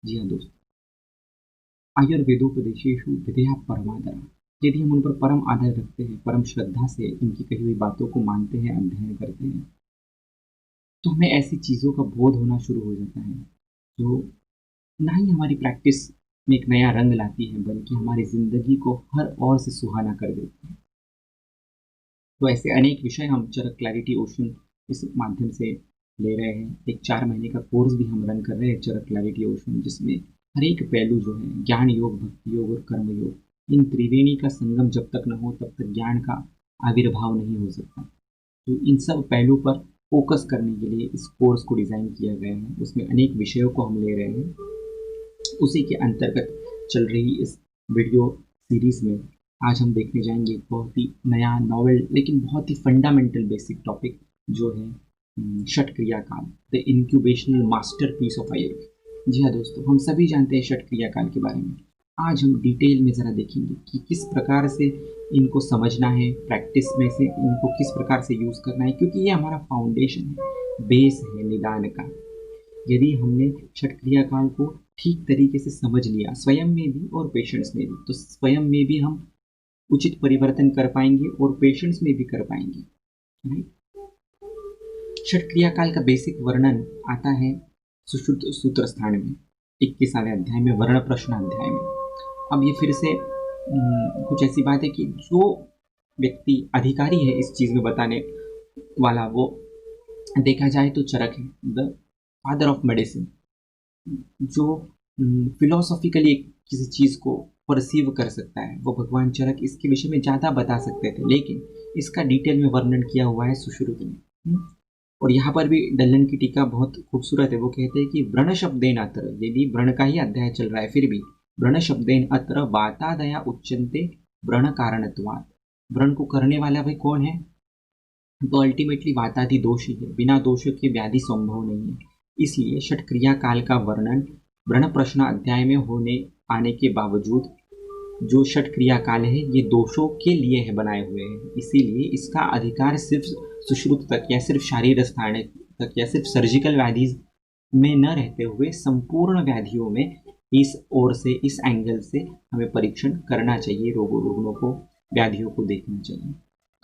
जी हाँ दोस्तों, आयुर्वेदोपदेशेषु विधेयः परमादरः। यदि हम उन पर परम आदर रखते हैं, परम श्रद्धा से इनकी कही हुई बातों को मानते हैं, अध्ययन करते हैं, तो हमें ऐसी चीज़ों का बोध होना शुरू हो जाता है जो ना ही हमारी प्रैक्टिस में एक नया रंग लाती है, बल्कि हमारी ज़िंदगी को हर ओर से सुहाना कर देती है। तो ऐसे अनेक विषय हम चरक क्लैरिटी ओशन इस माध्यम से ले रहे हैं। एक 4 महीने का कोर्स भी हम रन कर रहे हैं चरक क्लैरिटी ओशन, जिसमें हर एक पहलू जो है ज्ञान योग, भक्ति योग और कर्म योग, इन त्रिवेणी का संगम जब तक न हो तब तक ज्ञान का आविर्भाव नहीं हो सकता। तो इन सब पहलू पर फोकस करने के लिए इस कोर्स को डिज़ाइन किया गया है। उसमें अनेक विषयों को हम ले रहे हैं। उसी के अंतर्गत चल रही इस वीडियो सीरीज़ में आज हम देखने जाएंगे एक बहुत ही नया नॉवेल लेकिन बहुत ही फंडामेंटल बेसिक टॉपिक, जो है षट क्रिया काल, द इंक्यूबेशनल मास्टरपीस ऑफ आयुर्वेद। जी हाँ दोस्तों, हम सभी जानते हैं षट क्रिया काल के बारे में। आज हम डिटेल में ज़रा देखेंगे कि किस प्रकार से इनको समझना है, प्रैक्टिस में से इनको किस प्रकार से यूज़ करना है, क्योंकि ये हमारा फाउंडेशन है, बेस है निदान का। यदि हमने षट क्रिया काल को ठीक तरीके से समझ लिया, स्वयं में भी और पेशेंट्स में भी, तो स्वयं में भी हम उचित परिवर्तन कर पाएंगे और पेशेंट्स में भी कर पाएंगे। राइट। षट क्रिया काल का बेसिक वर्णन आता है सुश्रुत सूत्र स्थान में, 21वें अध्याय में, वर्ण प्रश्न अध्याय में। अब ये फिर से कुछ ऐसी बात है कि जो व्यक्ति अधिकारी है इस चीज़ में बताने वाला, वो देखा जाए तो चरक है, द फादर ऑफ मेडिसिन, जो फिलोसॉफिकली किसी चीज़ को परसीव कर सकता है, वो भगवान चरक इसके विषय में ज़्यादा बता सकते थे, लेकिन इसका डिटेल में वर्णन किया हुआ है सुश्रुत ने। और यहाँ पर भी डल्लन की टीका बहुत खूबसूरत है। वो कहते हैं कि व्रण शब्देन अत्र, यदि व्रण का ही अध्याय चल रहा है फिर भी व्रण शब्देन अत्र वातादया उच्यन्ते व्रण कारणत्वात्। व्रण को करने वाला भाई कौन है? तो अल्टीमेटली वातादि दोष ही है, बिना दोष के व्याधि संभव नहीं है। इसलिए षट क्रिया काल का वर्णन व्रण प्रश्न अध्याय में होने आने के बावजूद जो षट क्रिया काल है ये दोषों के लिए है बनाए हुए हैं। इसीलिए इसका अधिकार सिर्फ सुश्रुत तक या सिर्फ शारीर स्थान तक या सिर्फ सर्जिकल व्याधि में न रहते हुए संपूर्ण व्याधियों में इस ओर से, इस एंगल से हमें परीक्षण करना चाहिए, रुग्णों को, व्याधियों को देखना चाहिए।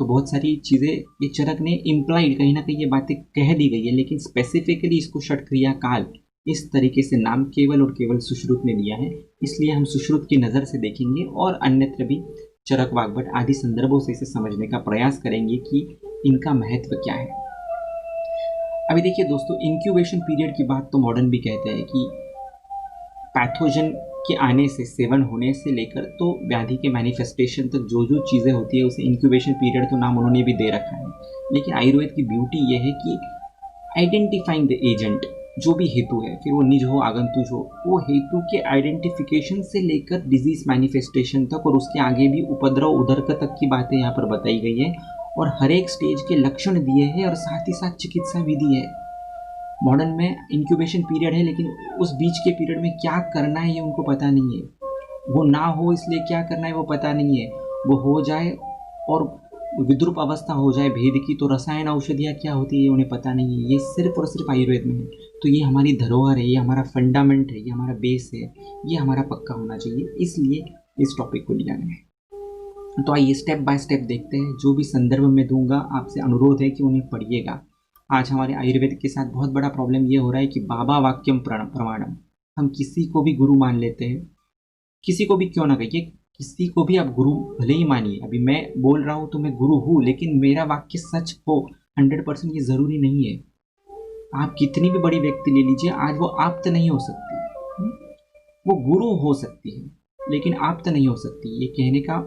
तो बहुत सारी चीज़ें ये चरक ने इम्प्लाइड, कहीं ना कहीं ये बातें कह दी गई है, लेकिन स्पेसिफिकली इसको षट क्रिया काल इस तरीके से नाम केवल और केवल सुश्रुत ने दिया है। इसलिए हम सुश्रुत की नज़र से देखेंगे और अन्यत्र भी चरक, वाग्भट आदि संदर्भों से इसे समझने का प्रयास करेंगे कि इनका महत्व क्या है। अभी देखिए दोस्तों, इंक्यूबेशन पीरियड की बात तो मॉडर्न भी कहते हैं कि पैथोजन के आने से, सेवन होने से लेकर तो व्याधि के मैनिफेस्टेशन तक जो जो चीज़ें होती है उसे इंक्यूबेशन पीरियड तो नाम उन्होंने भी दे रखा है। लेकिन आयुर्वेद की ब्यूटी ये है कि आइडेंटिफाइंग द एजेंट, जो भी हेतु है, फिर वो निज हो आगंतुज हो, वो हेतु के आइडेंटिफिकेशन से लेकर डिजीज मैनिफेस्टेशन तक और उसके आगे भी उपद्रव उदरक तक की बातें यहाँ पर बताई गई है। और हर एक स्टेज के लक्षण दिए हैं और साथ ही साथ चिकित्सा विधि है। मॉडर्न में इंक्यूबेशन पीरियड है, लेकिन उस बीच के पीरियड में क्या करना है ये उनको पता नहीं है। वो ना हो इसलिए क्या करना है वो पता नहीं है। वो हो जाए और विद्रूप अवस्था हो जाए भेद की, तो रसायन औषधियाँ क्या होती है ये उन्हें पता नहीं है। ये सिर्फ और सिर्फ आयुर्वेद में है। तो ये हमारी धरोहर है, ये हमारा फंडामेंट है, ये हमारा बेस है, ये हमारा पक्का होना चाहिए। इसलिए इस टॉपिक को लिया गया है। तो आइए स्टेप बाय स्टेप देखते हैं। जो भी संदर्भ में दूंगा आपसे अनुरोध है कि उन्हें पढ़िएगा। आज हमारे आयुर्वेद के साथ बहुत बड़ा प्रॉब्लम ये हो रहा है कि बाबा वाक्यम प्रमाणम, हम किसी को भी गुरु मान लेते हैं। किसी को भी क्यों ना कहिए, किसी को भी आप गुरु भले ही मानिए। अभी मैं बोल रहा हूँ तो मैं गुरु हूँ, लेकिन मेरा वाक्य सच हो 100% ये ज़रूरी नहीं है। आप कितनी भी बड़ी व्यक्ति ले लीजिए, आज वो आप्त नहीं हो सकती। वो गुरु हो सकती है लेकिन आप्त नहीं हो सकती। ये कहने का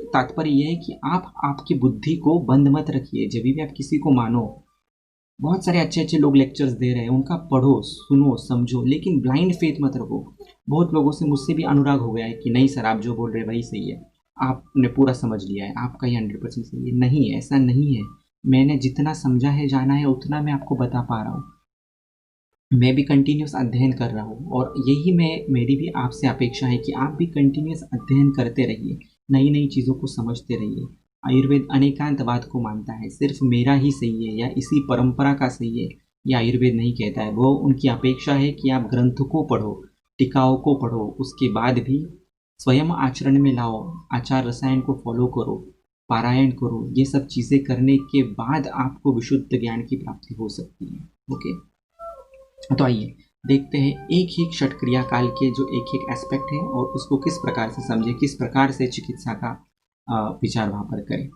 तात्पर्य यह है कि आप आपकी बुद्धि को बंद मत रखिए। जब भी आप किसी को मानो, बहुत सारे अच्छे अच्छे लोग लेक्चर्स दे रहे हैं, उनका पढ़ो, सुनो, समझो, लेकिन ब्लाइंड फेथ मत रखो। बहुत लोगों से, मुझसे भी अनुराग हो गया है कि नहीं सर आप जो बोल रहे हैं वही सही है, आपने पूरा समझ लिया है, आपका ही 100% सही है। नहीं, ऐसा नहीं है। मैंने जितना समझा है, जाना है, उतना मैं आपको बता पा रहा हूँ। मैं भी कंटिन्यूस अध्ययन कर रहा हूँ और यही मेरी भी आपसे अपेक्षा है कि आप भी कंटिन्यूस अध्ययन करते रहिए, नई नई चीज़ों को समझते रहिए। आयुर्वेद अनेकांतवाद को मानता है, सिर्फ मेरा ही सही है या इसी परंपरा का सही है ये आयुर्वेद नहीं कहता है। वो उनकी अपेक्षा है कि आप ग्रंथ को पढ़ो, टिकाऊ को पढ़ो, उसके बाद भी स्वयं आचरण में लाओ, आचार रसायन को फॉलो करो, पारायण करो। ये सब चीज़ें करने के बाद आपको विशुद्ध ज्ञान की प्राप्ति हो सकती है। ओके, तो आइए देखते हैं एक एक षट क्रिया काल के जो एक एक एस्पेक्ट है और उसको किस प्रकार से समझें, किस प्रकार से चिकित्सा का विचार वहाँ पर करें।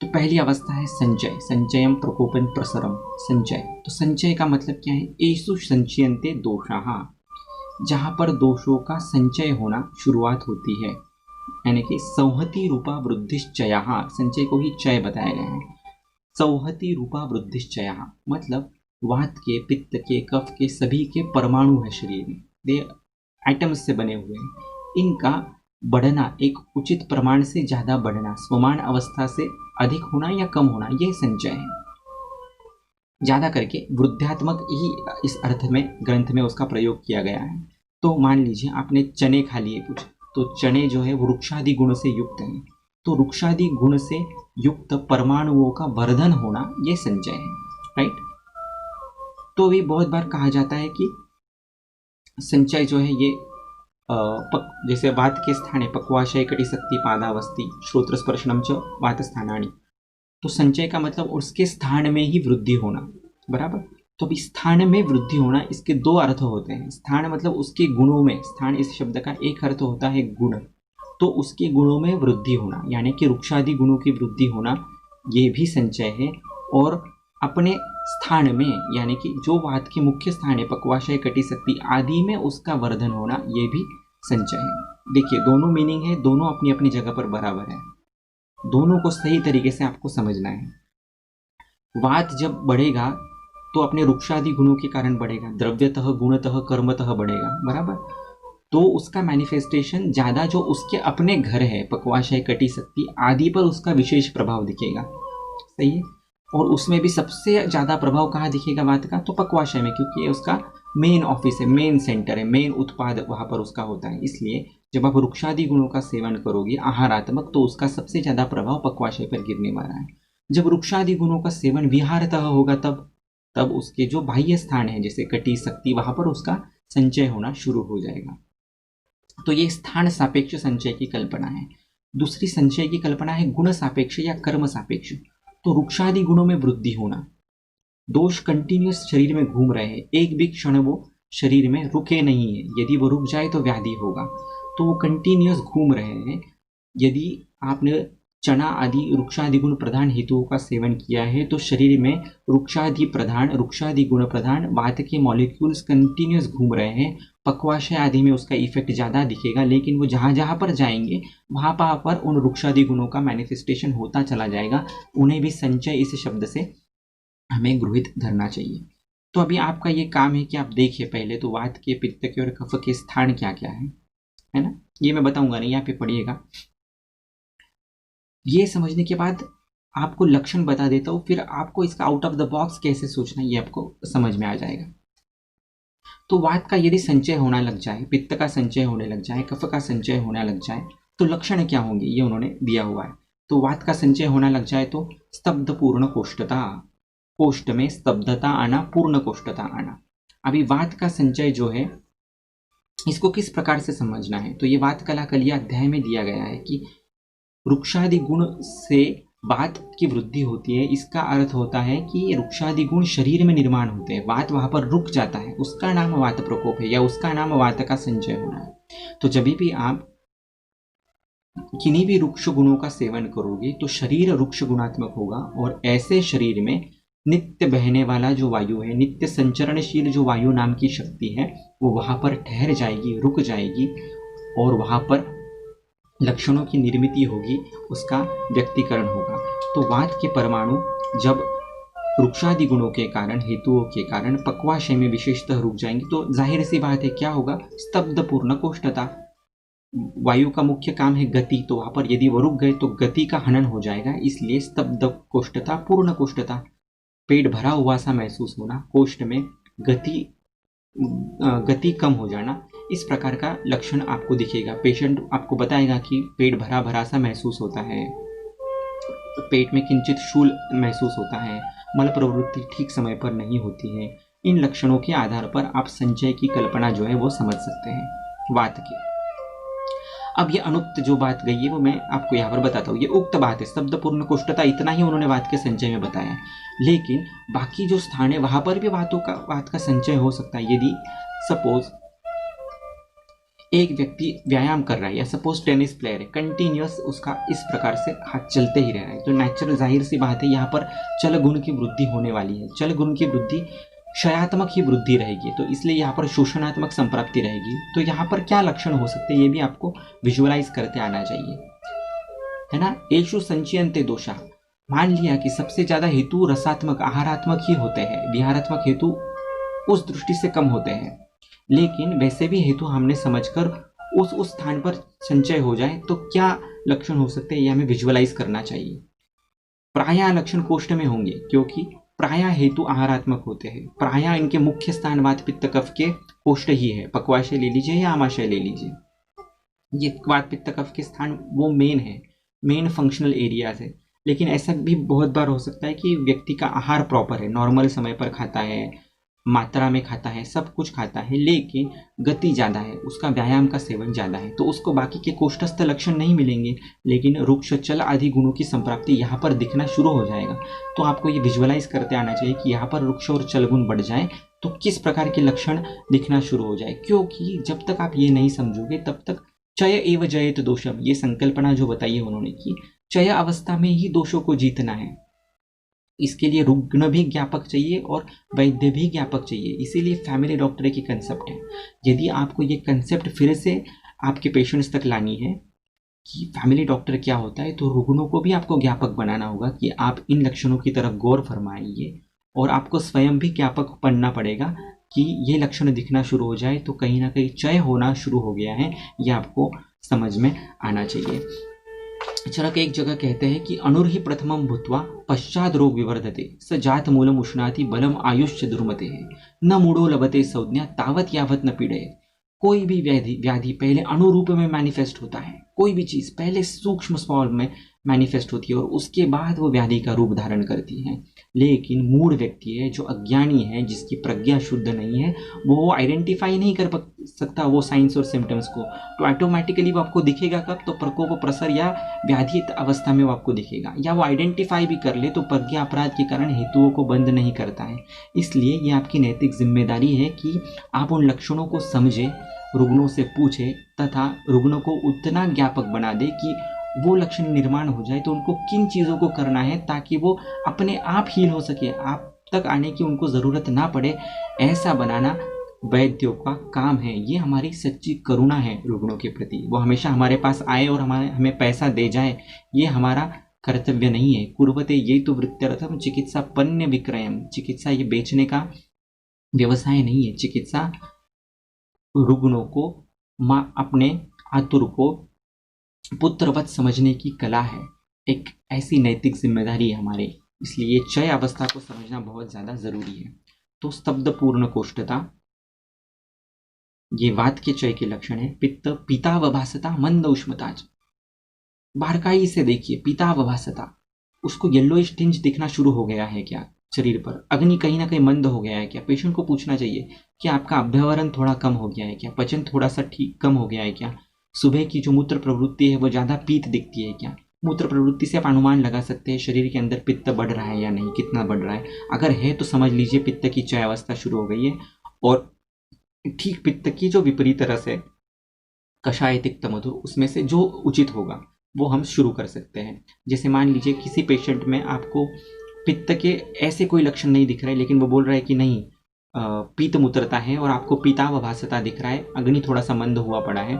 तो पहली अवस्था है संचय, संचयम प्रकोपन प्रसरम। संचय, तो संचय का मतलब क्या है? एषु संचयन्ते दोषाः, जहाँ पर दोषों का संचय होना शुरुआत होती है, यानी कि संहति रूपा वृद्धिश्चयः, संचय को ही चय बताया गया है। संहति रूपा वृद्धिश्चयः मतलब वात के, पित्त के, कफ के सभी के परमाणु है शरीर में, वे एटम्स से बने हुए हैं। इनका बढ़ना, एक उचित प्रमाण से ज़्यादा बढ़ना, स्वमान अवस्था से अधिक होना या कम होना, यह संचय है। ज़्यादा करके वृद्धात्मक ही इस अर्थ में ग्रंथ में उसका प्रयोग किया गया है। तो मान लीजिए आपने चने खा लिए कुछ, तो चने जो है वृक्षादि गुण से युक्त हैं, तो वृक्षादि गुण से युक्त परमाणुओं का वर्धन होना यह संचय है, राइट। तो भी बहुत बार कहा जाता है कि संचय जो है ये जैसे वात के स्थाने पक्वाशय कटिशक्ति पादावस्ति श्रोत्र स्पर्शनम च वात स्थानानि, तो संचय का मतलब उसके स्थान में ही वृद्धि होना, बराबर। तो अभी स्थान में वृद्धि होना, इसके दो अर्थ होते हैं। स्थान मतलब उसके गुणों में, स्थान इस शब्द का एक अर्थ होता है गुण, तो उसके गुणों में वृद्धि होना, यानी कि वृक्षादि गुणों की वृद्धि होना, ये भी संचय है। और अपने स्थान में, यानी कि जो वात के मुख्य स्थान है पक्वाशय कटिशक्ति आदि में उसका वर्धन होना, ये भी संचय है। देखिए दोनों मीनिंग है, दोनों अपनी अपनी जगह पर बराबर है, दोनों को सही तरीके से आपको समझना है। वात जब बढ़ेगा तो अपने वृक्षादि गुणों के कारण बढ़ेगा, द्रव्यतः गुणतः कर्मतः बढ़ेगा, बराबर। तो उसका मैनिफेस्टेशन ज़्यादा जो उसके अपने घर है पक्वाशय कटिशक्ति आदि पर उसका विशेष प्रभाव दिखेगा, सही है। और उसमें भी सबसे ज़्यादा प्रभाव कहाँ दिखेगा वात का? तो पक्वाशय में, क्योंकि ये उसका मेन ऑफिस है, मेन सेंटर है, मेन उत्पाद वहाँ पर उसका होता है। इसलिए जब आप वृक्षादि गुणों का सेवन करोगे आहारात्मक, तो उसका सबसे ज़्यादा प्रभाव पक्वाशय पर गिरने वाला है। जब वृक्षादि गुणों का सेवन विहारतः होगा तब उसके जो बाह्य स्थान है जैसे कटी शक्ति, वहाँ पर उसका संचय होना शुरू हो जाएगा। तो ये स्थान सापेक्ष संचय की कल्पना है। दूसरी संचय की कल्पना है गुण सापेक्ष या कर्म सापेक्ष। तो वृक्षादि गुणों में वृद्धि होना, दोष कंटिन्यूस शरीर में घूम रहे हैं, एक भी क्षण वो शरीर में रुके नहीं है, यदि वो रुक जाए तो व्याधि होगा, तो वो कंटिन्यूस घूम रहे हैं। यदि आपने चना आदि वृक्षादि गुण प्रधान हेतुओं का सेवन किया है तो शरीर में वृक्षादि गुण प्रधान वात के मॉलिक्यूल्स कंटिन्यूस घूम रहे हैं, पक्वाशय आदि में उसका इफेक्ट ज़्यादा दिखेगा, लेकिन वो जहाँ जहाँ पर जाएंगे वहाँ पर उन वृक्षादि गुणों का मैनिफेस्टेशन होता चला जाएगा। उन्हें भी संचय इस शब्द से हमें गृहित धरना चाहिए। तो अभी आपका ये काम है कि आप देखिए पहले तो वात के, पित्त के और कफ के स्थान क्या क्या है ना, ये मैं बताऊंगा नहीं, यहाँ पे पढ़िएगा। ये समझने के बाद आपको लक्षण बता देता हूँ, फिर आपको इसका आउट ऑफ द बॉक्स कैसे सोचना ये आपको समझ में आ जाएगा। तो वात का यदि संचय होना लग जाए, पित्त का संचय होने लग जाए, कफ का संचय होने लग जाए, तो लक्षण क्या होंगे ये उन्होंने दिया हुआ है। तो वात का संचय होना लग जाए तो स्तब्ध पूर्ण कोष्ठता, कोष्ठ में स्तब्धता आना, पूर्ण कोष्ठता आना। अभी वात का संचय जो है इसको किस प्रकार से समझना है, तो ये वात कला कलिया अध्याय में दिया गया है कि वृक्षादि गुण से वात की वृद्धि होती है। इसका अर्थ होता है कि वृक्षादि गुण शरीर में निर्माण होते हैं, वात वहाँ पर रुक जाता है, उसका नाम वात प्रकोप है या उसका नाम वात का संचय होना है। तो जब भी आप किन्हीं भी वृक्ष गुणों का सेवन करोगे तो शरीर वृक्ष गुणात्मक होगा, और ऐसे शरीर में नित्य बहने वाला जो वायु है, नित्य संचरणशील जो वायु नाम की शक्ति है, वो वहाँ पर ठहर जाएगी, रुक जाएगी, और वहाँ पर लक्षणों की निर्मिति होगी, उसका व्यक्तीकरण होगा। तो वात के परमाणु जब वृक्षादि गुणों के कारण, हेतुओं के कारण पक्वाशय में विशेषतः रुक जाएंगे तो जाहिर सी बात है क्या होगा, स्तब्ध पूर्ण कोष्ठता। वायु का मुख्य काम है गति, तो वहाँ पर यदि वो रुक गए तो गति का हनन हो जाएगा, इसलिए स्तब्ध कोष्ठता, पूर्ण कोष्ठता, पेट भरा हुआ सा महसूस होना, कोष्ठ में गति कम हो जाना, इस प्रकार का लक्षण आपको दिखेगा। पेशेंट आपको बताएगा कि पेट भरा भरा सा महसूस होता है, पेट में किंचित शूल महसूस होता है, मल प्रवृत्ति ठीक समय पर नहीं होती है। इन लक्षणों के आधार पर आप संचय की कल्पना जो है वो समझ सकते हैं। वात के। अब ये अनुक्त जो बात गई है वो मैं आपको यहाँ पर बताता हूँ। ये उक्त बात है, शब्द पूर्ण कोष्ठता इतना ही उन्होंने वात के संचय में बताया है, लेकिन बाकी जो स्थान है वहां पर भी वात का संचय हो सकता है। यदि सपोज एक व्यक्ति व्यायाम कर रहा है, या सपोज टेनिस प्लेयर है, कंटिन्यूअस उसका इस प्रकार से हाथ चलते ही रह रहा है, तो नेचुरल जाहिर सी बात है यहाँ पर चल गुण की वृद्धि होने वाली है। चल गुण की वृद्धि क्षयात्मक ही वृद्धि रहेगी, तो इसलिए यहाँ पर शोषणात्मक संप्राप्ति रहेगी। तो यहाँ पर क्या लक्षण हो सकते हैं ये भी आपको विजुअलाइज करते आना चाहिए, है ना। एषु संचयन्ते दोषा, मान लिया कि सबसे ज्यादा हेतु रसात्मक आहारात्मक ही होते हैं, विहारात्मक हेतु उस दृष्टि से कम होते हैं, लेकिन वैसे भी हेतु हमने समझकर उस स्थान पर संचय हो जाए तो क्या लक्षण हो सकते हैं ये हमें विजुअलाइज करना चाहिए। प्रायः लक्षण कोष्ठ में होंगे, क्योंकि प्रायः हेतु आहारात्मक होते हैं। प्रायः इनके मुख्य स्थान वात पित्त कफ के कोष्ठ ही है, पक्वाशय ले लीजिए या आमाशय ले लीजिए। ये वात पित्त कफ के स्थान वो मेन है, मेन फंक्शनल एरियाज है। लेकिन ऐसा भी बहुत बार हो सकता है कि व्यक्ति का आहार प्रॉपर है, नॉर्मल समय पर खाता है, मात्रा में खाता है, सब कुछ खाता है, लेकिन गति ज़्यादा है, उसका व्यायाम का सेवन ज़्यादा है, तो उसको बाकी के कोष्ठस्थ लक्षण नहीं मिलेंगे, लेकिन रुक्ष चल आदि गुणों की संप्राप्ति यहाँ पर दिखना शुरू हो जाएगा। तो आपको ये विजुअलाइज करते आना चाहिए कि यहाँ पर रुक्ष और चल गुण बढ़ जाए तो किस प्रकार के लक्षण दिखना शुरू हो जाए, क्योंकि जब तक आप ये नहीं समझोगे तब तक चय एव जयेत दोषम, ये संकल्पना जो बताई है उन्होंने कि चय अवस्था में ही दोषों को जीतना है, इसके लिए रुग्ण भी ज्ञापक चाहिए और वैद्य भी ज्ञापक चाहिए। इसीलिए फैमिली डॉक्टर की कंसेप्ट है। यदि आपको ये कंसेप्ट फिर से आपके पेशेंट्स तक लानी है कि फैमिली डॉक्टर क्या होता है, तो रुग्णों को भी आपको ज्ञापक बनाना होगा कि आप इन लक्षणों की तरफ गौर फरमाइए, और आपको स्वयं भी ज्ञापक बनना पड़ेगा कि ये लक्षण दिखना शुरू हो जाए तो कहीं ना कहीं चय होना शुरू हो गया है, ये आपको समझ में आना चाहिए। चरक एक जगह कहते हैं कि अणुर्हि प्रथमं भूत्वा पश्चाद रोग विवर्धते स जात मूलम उष्णाति बलम आयुष्य दुर्मते है न मूढ़ो लभते संज्ञा तावत यावत न पीड़े। कोई भी व्याधि पहले अणुरूप में मैनिफेस्ट होता है, कोई भी चीज पहले सूक्ष्म फॉर्म में मैनिफेस्ट होती है और उसके बाद वो व्याधि का रूप धारण करती है। लेकिन मूढ़ व्यक्ति है, जो अज्ञानी है, जिसकी प्रज्ञा शुद्ध नहीं है, वो आइडेंटिफाई नहीं कर सकता वो साइंस और सिम्टम्स को, तो ऑटोमेटिकली वो आपको दिखेगा कब, तो प्रकोप प्रसर या व्याधि अवस्था में वो आपको दिखेगा, या वो आइडेंटिफाई भी कर ले तो प्रज्ञा अपराध के कारण हेतुओं को बंद नहीं करता है। इसलिए ये आपकी नैतिक जिम्मेदारी है कि आप उन लक्षणों को समझे, रुग्णों से पूछे तथा रुग्णों को उतना ज्ञापक बना दे कि वो लक्षण निर्माण हो जाए तो उनको किन चीज़ों को करना है ताकि वो अपने आप हील हो सके, आप तक आने की उनको ज़रूरत ना पड़े, ऐसा बनाना वैद्यों का काम है। ये हमारी सच्ची करुणा है रुग्णों के प्रति। वो हमेशा हमारे पास आए और हमें पैसा दे जाए, ये हमारा कर्तव्य नहीं है। कुर्वते ये तो वृत्त्यर्थम चिकित्सा पन्य विक्रयम, चिकित्सा ये बेचने का व्यवसाय नहीं है। चिकित्सा रुग्णों को अपने आतुर को पुत्रवत समझने की कला है, एक ऐसी नैतिक जिम्मेदारी है हमारे, इसलिए ये चय अवस्था को समझना बहुत ज्यादा जरूरी है। तो स्तब्ध पूर्ण कोष्ठता ये वात के चय के लक्षण है। पित्त पीतावभासता मंद उष्मता, बारकाई से देखिए पीतावभासता, उसको येलोइश टिंज दिखना शुरू हो गया है क्या शरीर पर, अग्नि कहीं ना कहीं मंद हो गया है क्या। पेशेंट को पूछना चाहिए कि आपका अभ्यवरण थोड़ा कम हो गया है क्या, पचन थोड़ा सा ठीक कम हो गया है क्या, सुबह की जो मूत्र प्रवृत्ति है वो ज़्यादा पीत दिखती है क्या। मूत्र प्रवृत्ति से आप अनुमान लगा सकते हैं शरीर के अंदर पित्त बढ़ रहा है या नहीं, कितना बढ़ रहा है। अगर है तो समझ लीजिए पित्त की चय अवस्था शुरू हो गई है, और ठीक पित्त की जो विपरीत रस है कषाय तिक्त मधुर, उसमें से जो उचित होगा वो हम शुरू कर सकते हैं। जैसे मान लीजिए किसी पेशेंट में आपको पित्त के ऐसे कोई लक्षण नहीं दिख रहे, लेकिन वो बोल रहा है कि नहीं पीत मूत्रता है, और आपको पीतावभासता दिख रहा है, अग्नि थोड़ा सा मंद हुआ पड़ा है,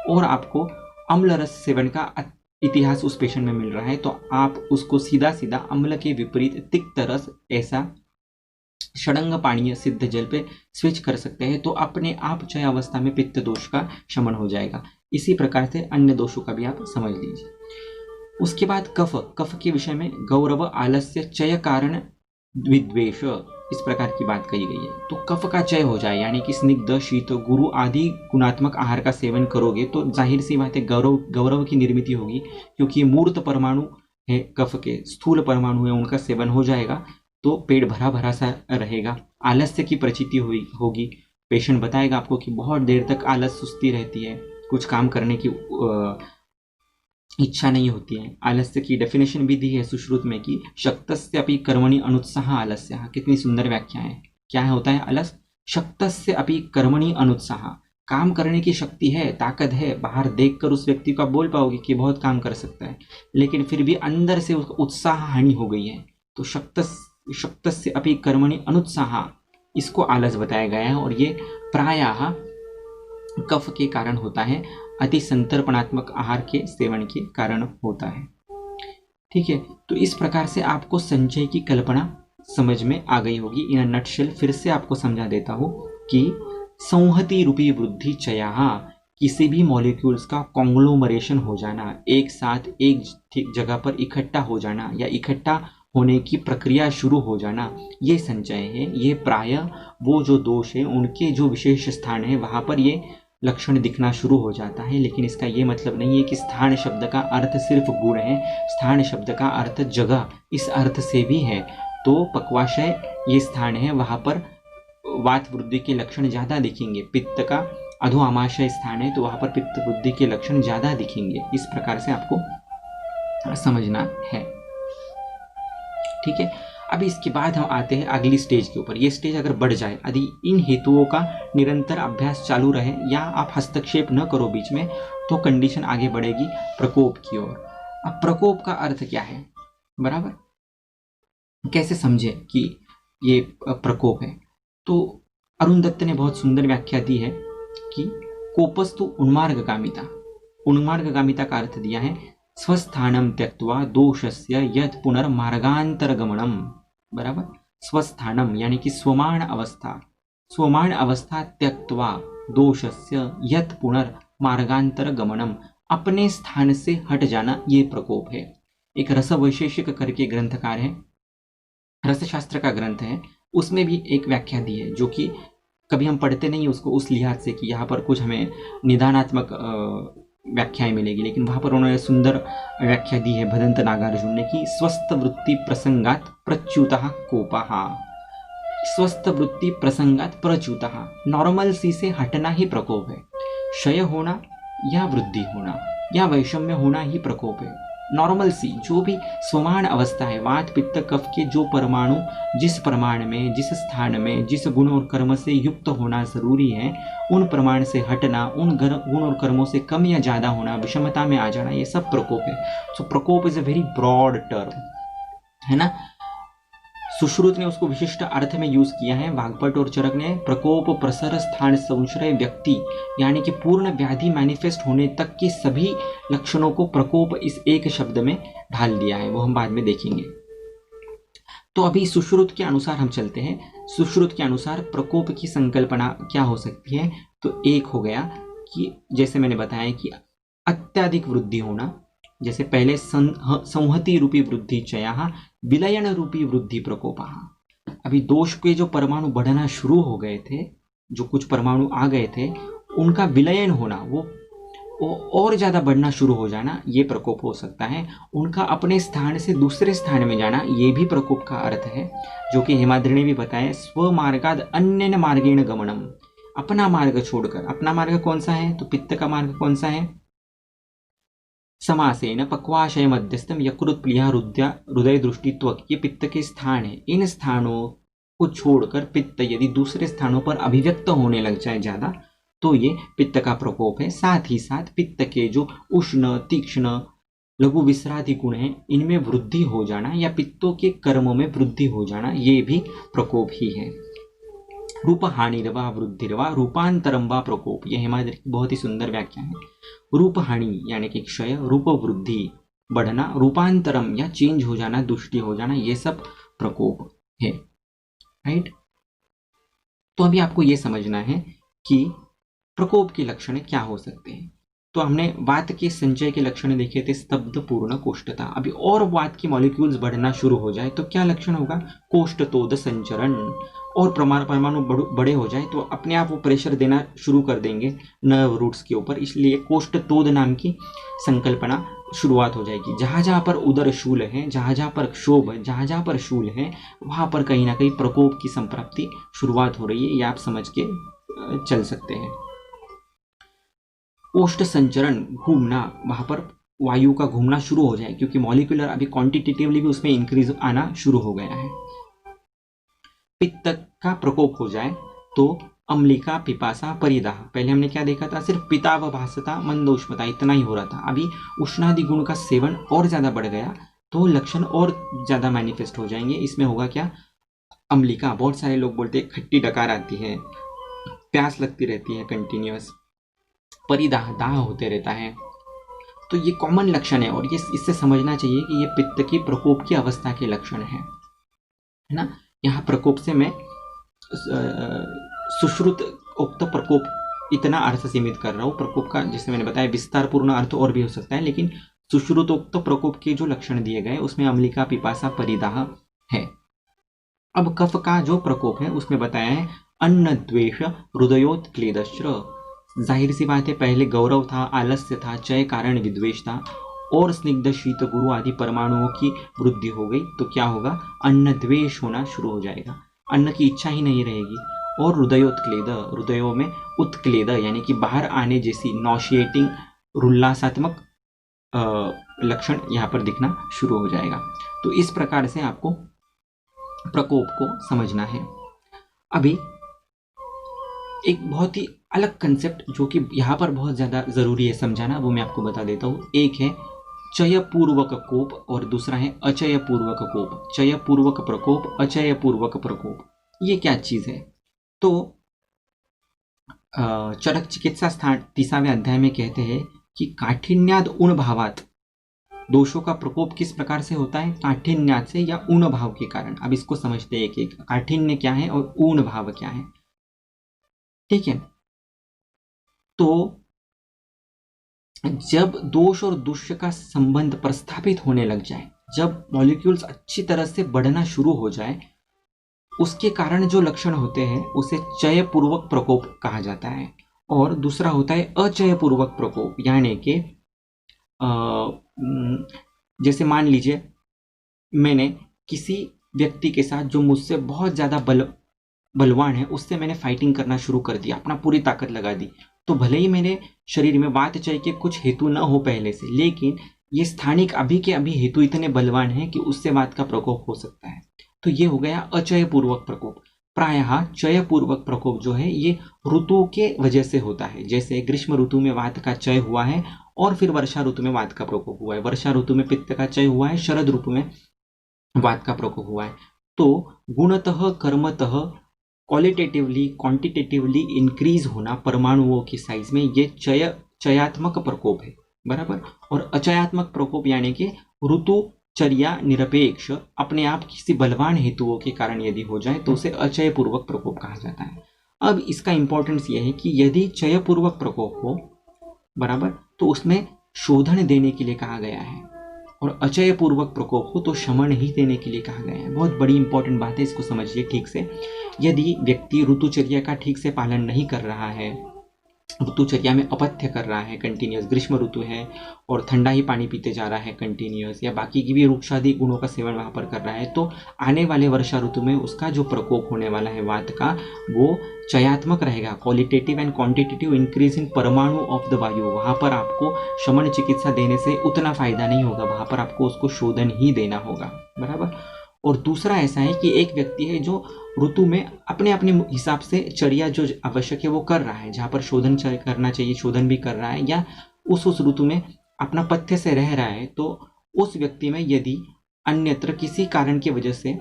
और आपको अम्ल रस सेवन का इतिहास उस पेशेंट में मिल रहा है, तो आप उसको सीधा सीधा अम्ल के विपरीत तिक्त रस ऐसा षडंग पानीय सिद्ध जल पे स्विच कर सकते हैं, तो अपने आप चय अवस्था में पित्त दोष का शमन हो जाएगा। इसी प्रकार से अन्य दोषों का भी आप समझ लीजिए। उसके बाद कफ के विषय में गौरव आलस्य चय कारण द्विद्वेष, इस प्रकार की बात कही गई है। तो कफ का चय हो जाए, यानी कि स्निग्ध शीत गुरु आदि गुणात्मक आहार का सेवन करोगे तो जाहिर सी बात है गौरव की निर्मित होगी, क्योंकि मूर्त परमाणु है कफ के, स्थूल परमाणु है, उनका सेवन हो जाएगा तो पेट भरा भरा सा रहेगा, आलस्य की प्रचिति होगी, पेशेंट बताएगा आपको कि बहुत देर तक आलस सुस्ती रहती है, कुछ काम करने की इच्छा नहीं होती है। आलस्य की डेफिनेशन भी दी है सुश्रुत में कि शक्तस्य अपि कर्मणि अनुत्साह आलस्य। कितनी सुंदर व्याख्या है। क्या होता है आलस? शक्तस्य अपि कर्मणि अनुत्साह, काम करने की शक्ति है, ताकत है, बाहर देखकर उस व्यक्ति को आप बोल पाओगे कि बहुत काम कर सकता है, लेकिन फिर भी अंदर से उसका उत्साह हानि हो गई है। तो शक्तस्य अपि कर्मणि अनुत्साह, इसको आलस बताया गया है। और ये प्रायः कफ के कारण होता है, अति संतर्पणात्मक आहार के सेवन के कारण होता है। ठीक है, तो इस प्रकार से आपको संचय की कल्पना समझ में आ गई होगी। इन नटशेल फिर से आपको समझा देता हूं कि संहति रूपी वृद्धि चया, किसी भी मॉलिक्यूल्स का कॉन्ग्लोमरेशन हो जाना, एक साथ एक जगह पर इकट्ठा हो जाना या इकट्ठा होने की प्रक्रिया शुरू हो जाना, ये संचय है। ये प्रायः वो जो दोष है उनके जो विशेष स्थान है वहाँ पर ये लक्षण दिखना शुरू हो जाता है। लेकिन इसका ये मतलब नहीं है कि स्थान शब्द का अर्थ सिर्फ गुण है। स्थान शब्द का अर्थ जगह, इस अर्थ से भी है। तो पक्वाशय ये स्थान है, वहाँ पर वात वृद्धि के लक्षण ज़्यादा दिखेंगे। पित्त का अधो आमाशय स्थान है, तो वहाँ पर पित्त वृद्धि के लक्षण ज़्यादा दिखेंगे। इस प्रकार से आपको समझना है। ठीक है, अब इसके बाद हम आते हैं अगली स्टेज के ऊपर। ये स्टेज अगर बढ़ जाए, यदि इन हेतुओं का निरंतर अभ्यास चालू रहे या आप हस्तक्षेप न करो बीच में, तो कंडीशन आगे बढ़ेगी प्रकोप की ओर। अब प्रकोप का अर्थ क्या है, बराबर कैसे समझे कि ये प्रकोप है? तो अरुण दत्त ने बहुत सुंदर व्याख्या दी है कि कोपस्तु उन्मार्गगामिता। उन्मार्गगामिता का अर्थ दिया है स्वस्थानम त्यक्त्वा दोषस्य यत् पुनर्मार्गांतरगमनम। बराबर, स्वस्थानम यानी कि स्वमान अवस्था, स्वमान अवस्था त्यक्त्वा दोषस्य यत् पुनर्मार्गांतरगमनम, अपने स्थान से हट जाना, ये प्रकोप है। एक रस वैशेषिक करके ग्रंथकार है, रसशास्त्र का ग्रंथ है, उसमें भी एक व्याख्या दी है जो कि कभी हम पढ़ते नहीं उसको उस लिहाज से कि यहाँ पर कुछ हमें निदानात्मक व्याख्याएं मिलेगी, लेकिन वहाँ पर उन्होंने सुंदर व्याख्या दी है भदंत नागार्जुन ने कि स्वस्थ वृत्ति प्रसंगात प्रच्युतः कोपः। स्वस्थ वृत्ति प्रसंगात प्रच्युतः, नॉर्मल सी से हटना ही प्रकोप है। क्षय होना या वृद्धि होना या वैषम्य होना ही प्रकोप है। नॉर्मल सी जो भी स्वमान अवस्था है, वात पित्त कफ के जो परमाणु जिस प्रमाण में, जिस स्थान में, जिस गुण और कर्म से युक्त होना जरूरी है, उन प्रमाण से हटना, उन गुण और कर्मों से कम या ज्यादा होना, विषमता में आ जाना, ये सब प्रकोप है। सो प्रकोप is a very broad term, है ना। सुश्रुत ने उसको विशिष्ट अर्थ में यूज किया है, वाग्भट और चरक ने प्रकोप प्रसर स्थान संश्रय व्यक्ति यानी कि पूर्ण व्याधि मैनिफेस्ट होने तक की सभी लक्षणों को प्रकोप इस एक शब्द में ढाल दिया है, वो हम बाद में देखेंगे। तो अभी सुश्रुत के अनुसार हम चलते हैं। सुश्रुत के अनुसार प्रकोप की संकल्पना क्या हो सकती है? तो एक हो गया कि जैसे मैंने बताया कि अत्यधिक वृद्धि होना, जैसे पहले संहति रूपी वृद्धि चया, विलयन रूपी वृद्धि प्रकोपः। अभी दोष के जो परमाणु बढ़ना शुरू हो गए थे, जो कुछ परमाणु आ गए थे, उनका विलयन होना, वो और ज्यादा बढ़ना शुरू हो जाना, ये प्रकोप हो सकता है। उनका अपने स्थान से दूसरे स्थान में जाना, ये भी प्रकोप का अर्थ है, जो कि हेमाद्रि ने भी बताया। स्वमार्गाद अन्य मार्गेण गमनम, अपना मार्ग छोड़कर। अपना मार्ग कौन सा है? तो पित्त का मार्ग कौन सा है? समासेन पक्वाशय मध्यस्थम यकृत प्लिया हृदय दृष्टित्व, ये पित्त के स्थान है। इन स्थानों को छोड़कर पित्त यदि दूसरे स्थानों पर अभिव्यक्त होने लग जाए ज्यादा, तो ये पित्त का प्रकोप है। साथ ही साथ पित्त के जो उष्ण, तीक्ष्ण, लघु विश्रादि गुण है, इनमें वृद्धि हो जाना या पित्तों के कर्मों में वृद्धि हो जाना, ये भी प्रकोप ही है। रूप हानिर्वा वृद्धिर्वा रूपांतरम वा प्रकोप, यह हेमाद्रि की बहुत ही सुंदर व्याख्या है। रूप हानि यानी कि क्षय, रूप वृद्धि बढ़ना, रूपांतरम या चेंज हो जाना, दुष्टि हो जाना, ये सब प्रकोप है। राइट, तो अभी आपको ये समझना है कि प्रकोप के लक्षण क्या हो सकते हैं। तो हमने वात के संचय के लक्षण देखे थे, स्तब्ध, पूर्ण, कोष्ठता। अभी और वात के मॉलिक्यूल्स बढ़ना शुरू हो जाए तो क्या लक्षण होगा? कोष्ठतोद संचरण। और परमाणु बड़े हो जाए तो अपने आप वो प्रेशर देना शुरू कर देंगे नर्व रूट्स के ऊपर, इसलिए कोष्ठतोद नाम की संकल्पना शुरुआत हो जाएगी। जहाँ जहाँ पर उदर शूल है, जहाँ जहाँ पर क्षोभ है, जहाँ जहाँ पर शूल है, वहाँ पर कहीं ना कहीं प्रकोप की संप्राप्ति शुरुआत हो रही है, ये आप समझ के चल सकते हैं। ओष्ठ संचरण घूमना, वहां पर वायु का घूमना शुरू हो जाए, क्योंकि मॉलिक्यूलर अभी क्वांटिटेटिवली भी उसमें इंक्रीज आना शुरू हो गया है। पित्त का प्रकोप हो जाए तो अम्लिका पिपासा परिदाह, पहले हमने क्या देखा था, सिर्फ पितावभासता मंदोष्मता इतना ही हो रहा था, अभी उष्णादि गुण का सेवन और ज्यादा बढ़ गया तो लक्षण और ज्यादा मैनिफेस्ट हो जाएंगे। इसमें होगा क्या, अम्लिका, बहुत सारे लोग बोलते हैं खट्टी डकार आती है, प्यास लगती रहती है कंटिन्यूअस, परिदाह, दाह होते रहता है। तो ये कॉमन लक्षण है और ये इससे समझना चाहिए कि ये पित्त की प्रकोप की अवस्था के लक्षण है ना। यहाँ प्रकोप से मैं सुश्रुत उक्त प्रकोप इतना अर्थ सीमित कर रहा हूँ। प्रकोप का जैसे मैंने बताया विस्तार पूर्ण अर्थ और भी हो सकता है, लेकिन सुश्रुतोक्त प्रकोप के जो लक्षण दिए गए उसमें अम्लिका पिपासा परिदाह है। अब कफ का जो प्रकोप है उसमें बताया है अन्न द्वेष हृदयोत्क्लेदश्र, जाहिर सी बात है पहले गौरव था, आलस्य था, चय कारण विद्वेष था और स्निग्ध शीत गुरु आदि परमाणुओं की वृद्धि हो गई तो क्या होगा, अन्न द्वेष होना शुरू हो जाएगा, अन्न की इच्छा ही नहीं रहेगी। और हृदयोत्क्लेद, हृदयों में उत्क्लेद यानी कि बाहर आने जैसी नॉशिएटिंग उल्लासात्मक लक्षण यहाँ पर दिखना शुरू हो जाएगा। तो इस प्रकार से आपको प्रकोप को समझना है। अभी एक बहुत ही अलग कंसेप्ट जो कि यहाँ पर बहुत ज़्यादा ज़रूरी है समझाना, वो मैं आपको बता देता हूँ। एक है चय पूर्वक कोप और दूसरा है अचय पूर्वक कोप। चय पूर्वक प्रकोप, अचय पूर्वक प्रकोप, ये क्या चीज़ है? तो चरक चिकित्सा स्थान 30वें अध्याय में कहते हैं कि काठिन्याद उण भावात, दोषों का प्रकोप किस प्रकार से होता है, काठिन्याद से या ऊण भाव के कारण। अब इसको समझते हैं एक एक, काठिन्य क्या है और ऊण भाव क्या है, ठीक है। तो जब दोष और दुष्य का संबंध प्रस्थापित होने लग जाए, जब मॉलिक्यूल्स अच्छी तरह से बढ़ना शुरू हो जाए, उसके कारण जो लक्षण होते हैं उसे चय पूर्वक प्रकोप कहा जाता है। और दूसरा होता है अचय पूर्वक प्रकोप, यानी कि जैसे मान लीजिए मैंने किसी व्यक्ति के साथ जो मुझसे बहुत ज़्यादा बलवान है उससे मैंने फाइटिंग करना शुरू कर दिया, अपना पूरी ताकत लगा दी, तो भले ही मेरे शरीर में वात चय के कुछ हेतु न हो पहले से, लेकिन ये स्थानिक अभी के अभी हेतु इतने बलवान हैं कि उससे वात का प्रकोप हो सकता है। तो ये हो गया अचय पूर्वक प्रकोप। प्रायः चय पूर्वक प्रकोप जो है ये ऋतु के वजह से होता है। जैसे ग्रीष्म ऋतु में वात का चय हुआ है और फिर वर्षा ऋतु में वात का प्रकोप हुआ है, वर्षा ऋतु में पित्त का चय हुआ है, शरद ऋतु में वात का प्रकोप हुआ है। तो गुणतः कर्मतः क्वालिटेटिवली क्वांटिटेटिवली इंक्रीज होना परमाणुओं की साइज में, ये चयात्मक प्रकोप है, बराबर। और अचयात्मक प्रकोप यानी कि ऋतुचर्या निरपेक्ष अपने आप किसी बलवान हेतुओं के कारण यदि हो जाए तो उसे अचय पूर्वक प्रकोप कहा जाता है। अब इसका इंपॉर्टेंस यह है कि यदि चय पूर्वक प्रकोप हो, बराबर, तो उसमें शोधन देने के लिए कहा गया है, और अचय पूर्वक प्रकोप हो तो शमन ही देने के लिए कहा गया है। बहुत बड़ी इंपॉर्टेंट बात है, इसको समझिए ठीक से। यदि व्यक्ति ऋतुचर्या का ठीक से पालन नहीं कर रहा है, ऋतुचर्या में अपथ्य कर रहा है, कंटिन्यूस ग्रीष्म ऋतु है और ठंडा ही पानी पीते जा रहा है कंटिन्यूस, या बाकी की भी वृक्षादि गुणों का सेवन वहाँ पर कर रहा है, तो आने वाले वर्षा ऋतु में उसका जो प्रकोप होने वाला है वात का, वो चयात्मक रहेगा, qualitative and quantitative increase in परमाणु ऑफ द वायु। वहाँ पर आपको शमन चिकित्सा देने से उतना फायदा नहीं होगा, वहाँ पर आपको उसको शोधन ही देना होगा, बराबर। और दूसरा ऐसा है कि एक व्यक्ति है जो ऋतु में अपने अपने हिसाब से चर्या जो आवश्यक है वो कर रहा है, जहाँ पर शोधन करना चाहिए शोधन भी कर रहा है, या उस ऋतु में अपना पथ्य से रह रहा है, तो उस व्यक्ति में यदि अन्यत्र किसी कारण की वजह से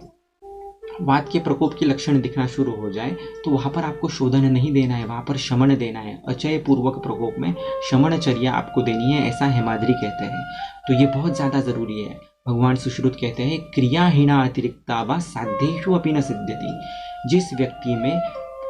वात के प्रकोप के लक्षण दिखना शुरू हो जाए तो वहाँ पर आपको शोधन नहीं देना है, वहाँ पर शमन देना है। अचय पूर्वक प्रकोप में शमनचर्या आपको देनी है, ऐसा हेमाद्रि कहते हैं। तो ये बहुत ज़्यादा ज़रूरी है। भगवान सुश्रुत कहते हैं क्रियाहीना अतिरिक्ता व साध्येषु अपि न सिद्ध्यति। जिस व्यक्ति में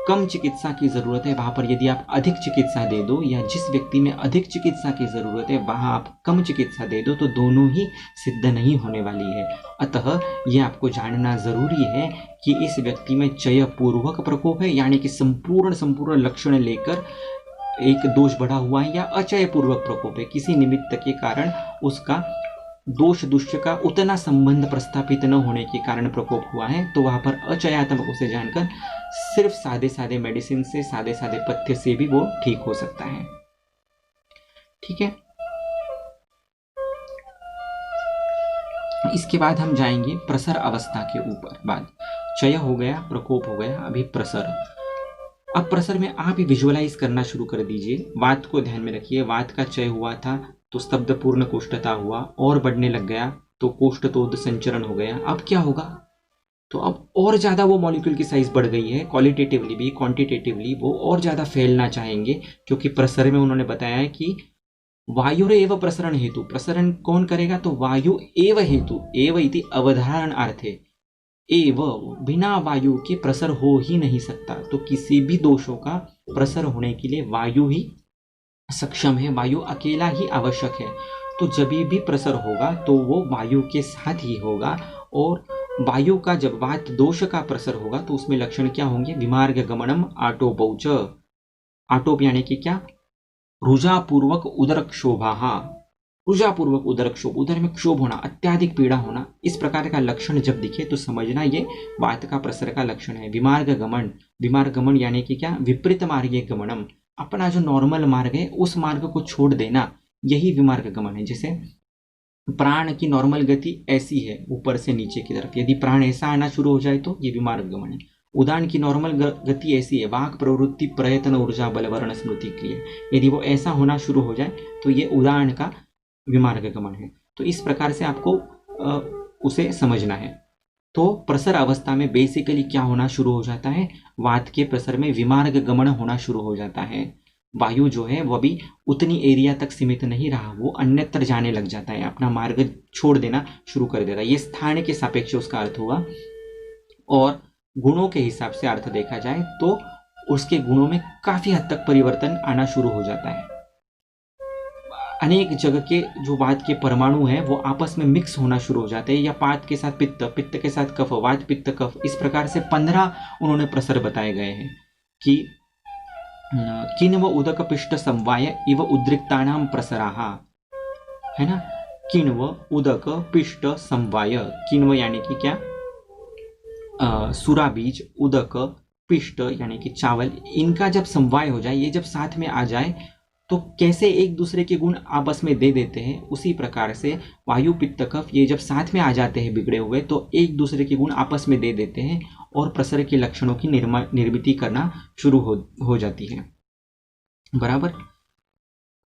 कम चिकित्सा की ज़रूरत है वहाँ पर यदि आप अधिक चिकित्सा दे दो, या जिस व्यक्ति में अधिक चिकित्सा की ज़रूरत है वहाँ आप कम चिकित्सा दे दो, तो दोनों ही सिद्ध नहीं होने वाली है। अतः ये आपको जानना ज़रूरी है कि इस व्यक्ति में चय पूर्वक प्रकोप है, यानी कि संपूर्ण लक्षण लेकर एक दोष बढ़ा हुआ है, या अचय पूर्वक प्रकोप है, किसी निमित्त के कारण उसका दोष दुष्य का उतना संबंध प्रस्थापित न होने के कारण प्रकोप हुआ है, तो वहां पर अचयात्मक उसे जानकर सिर्फ सादे सादे मेडिसिन से, सादे सादे पथ्य से भी वो ठीक हो सकता है। ठीक है, इसके बाद हम जाएंगे प्रसर अवस्था के ऊपर। बाद चय हो गया, प्रकोप हो गया, अभी प्रसर। अब प्रसर में आप ही विजुअलाइज करना शुरू कर दीजिए। वात को ध्यान में रखिए, वात का चय हुआ था तो स्तब्ध पूर्ण कोष्ठता हुआ, और बढ़ने लग गया तो कोष्ठतोद संचरण हो गया। अब क्या होगा, तो अब और ज्यादा वो मॉलिक्यूल की साइज बढ़ गई है, क्वालिटेटिवली भी क्वांटिटेटिवली वो और ज्यादा फैलना चाहेंगे, क्योंकि प्रसर में उन्होंने बताया है कि वायु एव प्रसरण हेतु, प्रसरण कौन करेगा, तो वायु एव हेतु, एव इति अवधारण अर्थे, एव बिना वायु के प्रसर हो ही नहीं सकता। तो किसी भी दोषों का प्रसर होने के लिए वायु ही सक्षम है, वायु अकेला ही आवश्यक है। तो जब भी प्रसर होगा तो वो वायु के साथ ही होगा, और वायु का जब वात दोष का प्रसर होगा तो उसमें लक्षण क्या होंगे, विमार्ग गमनम आटोपौच, आटोप यानी कि क्या, रुजापूर्वक उदर क्षोभा, रुजापूर्वक उदर क्षोभ, उदर में क्षोभ होना, अत्याधिक पीड़ा होना, इस प्रकार का लक्षण जब दिखे तो समझना ये वात का प्रसर का लक्षण है। विमार्ग गमन, विमार्ग गमन यानी कि क्या, विपरीत मार्गे गमनम, अपना जो नॉर्मल मार्ग है उस मार्ग को छोड़ देना, यही विमार्ग गमन है। जैसे प्राण की नॉर्मल गति ऐसी है ऊपर से नीचे की तरफ, यदि प्राण ऐसा आना शुरू हो जाए तो ये विमार्ग गमन है। उदान की नॉर्मल गति ऐसी है, वाक प्रवृत्ति प्रयत्न ऊर्जा बल वर्ण स्मृति क्रिया, यदि वो ऐसा होना शुरू हो जाए तो ये उदान का विमार्ग गमन है। तो इस प्रकार से आपको उसे समझना है। तो प्रसर अवस्था में बेसिकली क्या होना शुरू हो जाता है, वात के प्रसर में विमार्ग गमन होना शुरू हो जाता है। वायु जो है वह भी उतनी एरिया तक सीमित नहीं रहा, वो अन्यत्र जाने लग जाता है, अपना मार्ग छोड़ देना शुरू कर देता है। ये स्थान के सापेक्ष उसका अर्थ हुआ, और गुणों के हिसाब से अर्थ देखा जाए तो उसके गुणों में काफी हद तक परिवर्तन आना शुरू हो जाता है। अनेक जगह के जो वात के परमाणु हैं वो आपस में मिक्स होना शुरू हो जाते हैं, या पात के साथ पित्त, पित्त के साथ कफ, वात पित्त कफ, इस प्रकार से 15 उन्होंने प्रसर बताए गए हैं कि किन्व उदक पिष्ट समवाय इव उद्रिक्तानाम प्रसराहा, है ना। किन्व उदक पिष्ट समवाय, किन्व यानी कि क्या, सूरा बीज, उदक पिष्ट यानी कि चावल, इनका जब समवाय हो जाए, ये जब साथ में आ जाए तो कैसे एक दूसरे के गुण आपस में दे देते हैं, उसी प्रकार से वायु पित्त कफ ये जब साथ में आ जाते हैं बिगड़े हुए तो एक दूसरे के गुण आपस में दे देते हैं और प्रसर के लक्षणों की निर्मिति करना शुरू हो जाती है। बराबर,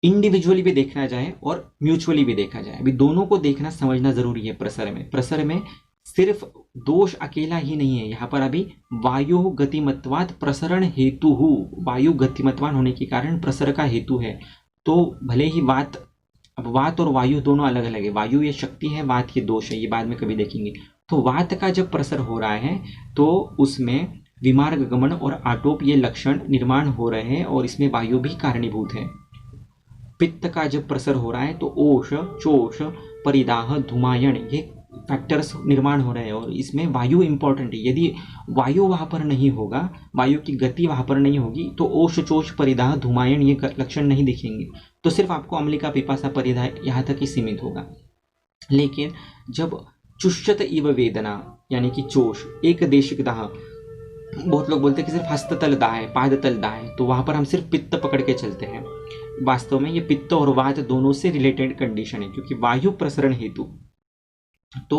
इंडिविजुअली भी देखना जाए और म्यूचुअली भी देखा जाए, अभी दोनों को देखना समझना जरूरी है। प्रसर में सिर्फ दोष अकेला ही नहीं है, यहाँ पर अभी वायु गतिमत्वात् प्रसरण हेतु, वायु गतिमत्वान होने के कारण प्रसर का हेतु है। तो भले ही वात, अब वात और वायु दोनों अलग अलग है, वायु ये शक्ति है, वात ये दोष है, ये बाद में कभी देखेंगे। तो वात का जब प्रसर हो रहा है तो उसमें विमार्ग गमन और आटोप ये लक्षण निर्माण हो रहे हैं, और इसमें वायु भी कारणीभूत है। पित्त का जब प्रसर हो रहा है तो ओष, चोष, परिदाह, धूमायन ये फैक्टर्स निर्माण हो रहे हैं, और इसमें वायु इंपॉर्टेंट है। यदि वायु वहां पर नहीं होगा, वायु की गति वहां पर नहीं होगी, तो ओष, चोष, परिदाह, धूमायन ये लक्षण नहीं दिखेंगे, तो सिर्फ आपको अम्लिका, पिपासा, परिदाह यहाँ तक ही सीमित होगा। लेकिन जब चुष्यत इव वेदना यानी कि चोष, एक देशिक दाह, बहुत लोग बोलते हैं कि सिर्फ हस्ततल दाह है, पादतल दाह है, तो वहां पर हम सिर्फ पित्त पकड़ के चलते हैं। वास्तव में ये पित्त और वात दोनों से रिलेटेड कंडीशन है, क्योंकि वायु प्रसरण हेतु, तो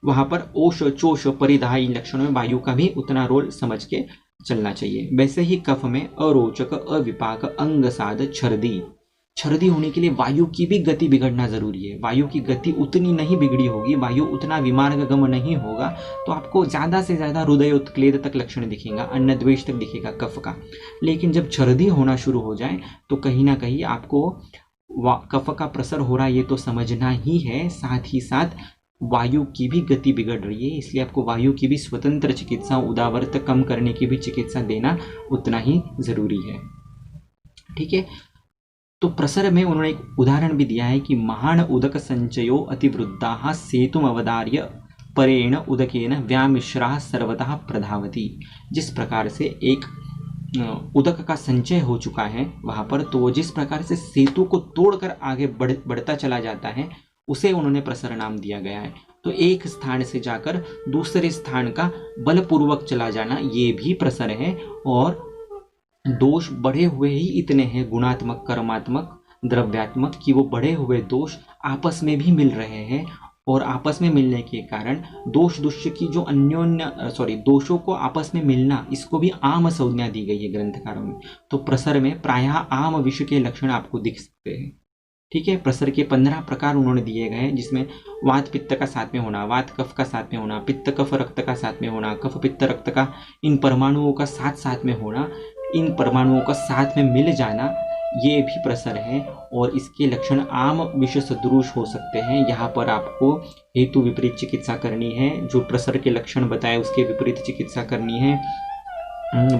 वहां पर ओष, चोष, परिदाह इन लक्षणों में वायु का भी उतना रोल समझ के चलना चाहिए। वैसे ही कफ में अरोचक, अविपाक, अंगसाद, छर्दी होने के लिए वायु की भी गति बिगड़ना जरूरी है। वायु की गति उतनी नहीं बिगड़ी होगी, वायु उतना विमार्ग गम नहीं होगा, तो आपको ज्यादा से ज्यादा हृदय उत्क्लेद तक लक्षण दिखेगा, अन्न द्वेष तक दिखेगा कफ का। लेकिन जब छर्दी होना शुरू हो जाए तो कहीं ना कहीं आपको कफ का प्रसर हो रहा है ये तो समझना ही है, साथ ही साथ वायु की भी गति बिगड़ रही है, इसलिए आपको वायु की भी स्वतंत्र चिकित्सा, उदावर्त कम करने की भी चिकित्सा देना उतना ही जरूरी है। ठीक है, तो प्रसर में उन्होंने एक उदाहरण भी दिया है कि महान उदक संचयो अतिवृद्धा सेतुम अवदार्य परेण उदकेन व्यामिश्रा सर्वतः प्रधावती। जिस प्रकार से एक उदक का संचय हो चुका है वहां पर, तो जिस प्रकार से सेतु को तोड़कर आगे बढ़ता चला जाता है, उसे उन्होंने प्रसर नाम दिया गया है। तो एक स्थान से जाकर दूसरे स्थान का बलपूर्वक चला जाना ये भी प्रसर है। और दोष बढ़े हुए ही इतने हैं, गुणात्मक, कर्मात्मक, द्रव्यात्मक, कि वो बढ़े हुए दोष आपस में भी मिल रहे हैं। और आपस में मिलने के कारण दोष दुष्य की जो दोषों को आपस में मिलना, इसको भी आम संज्ञा दी गई है ग्रंथकारों में। तो प्रसर में प्रायः आम विषय के लक्षण आपको दिख सकते हैं। ठीक है, प्रसर के 15 प्रकार उन्होंने दिए गए हैं, जिसमें वात पित्त का साथ में होना, वात कफ का साथ में होना, पित्त कफ रक्त का साथ में होना, कफ पित्त रक्त का इन परमाणुओं का साथ साथ में होना, इन परमाणुओं का साथ में मिल जाना, ये भी प्रसर है। और इसके लक्षण आम विषय सदृश हो सकते हैं। यहाँ पर आपको हेतु विपरीत चिकित्सा करनी है, जो प्रसर के लक्षण बताए उसके विपरीत चिकित्सा करनी है,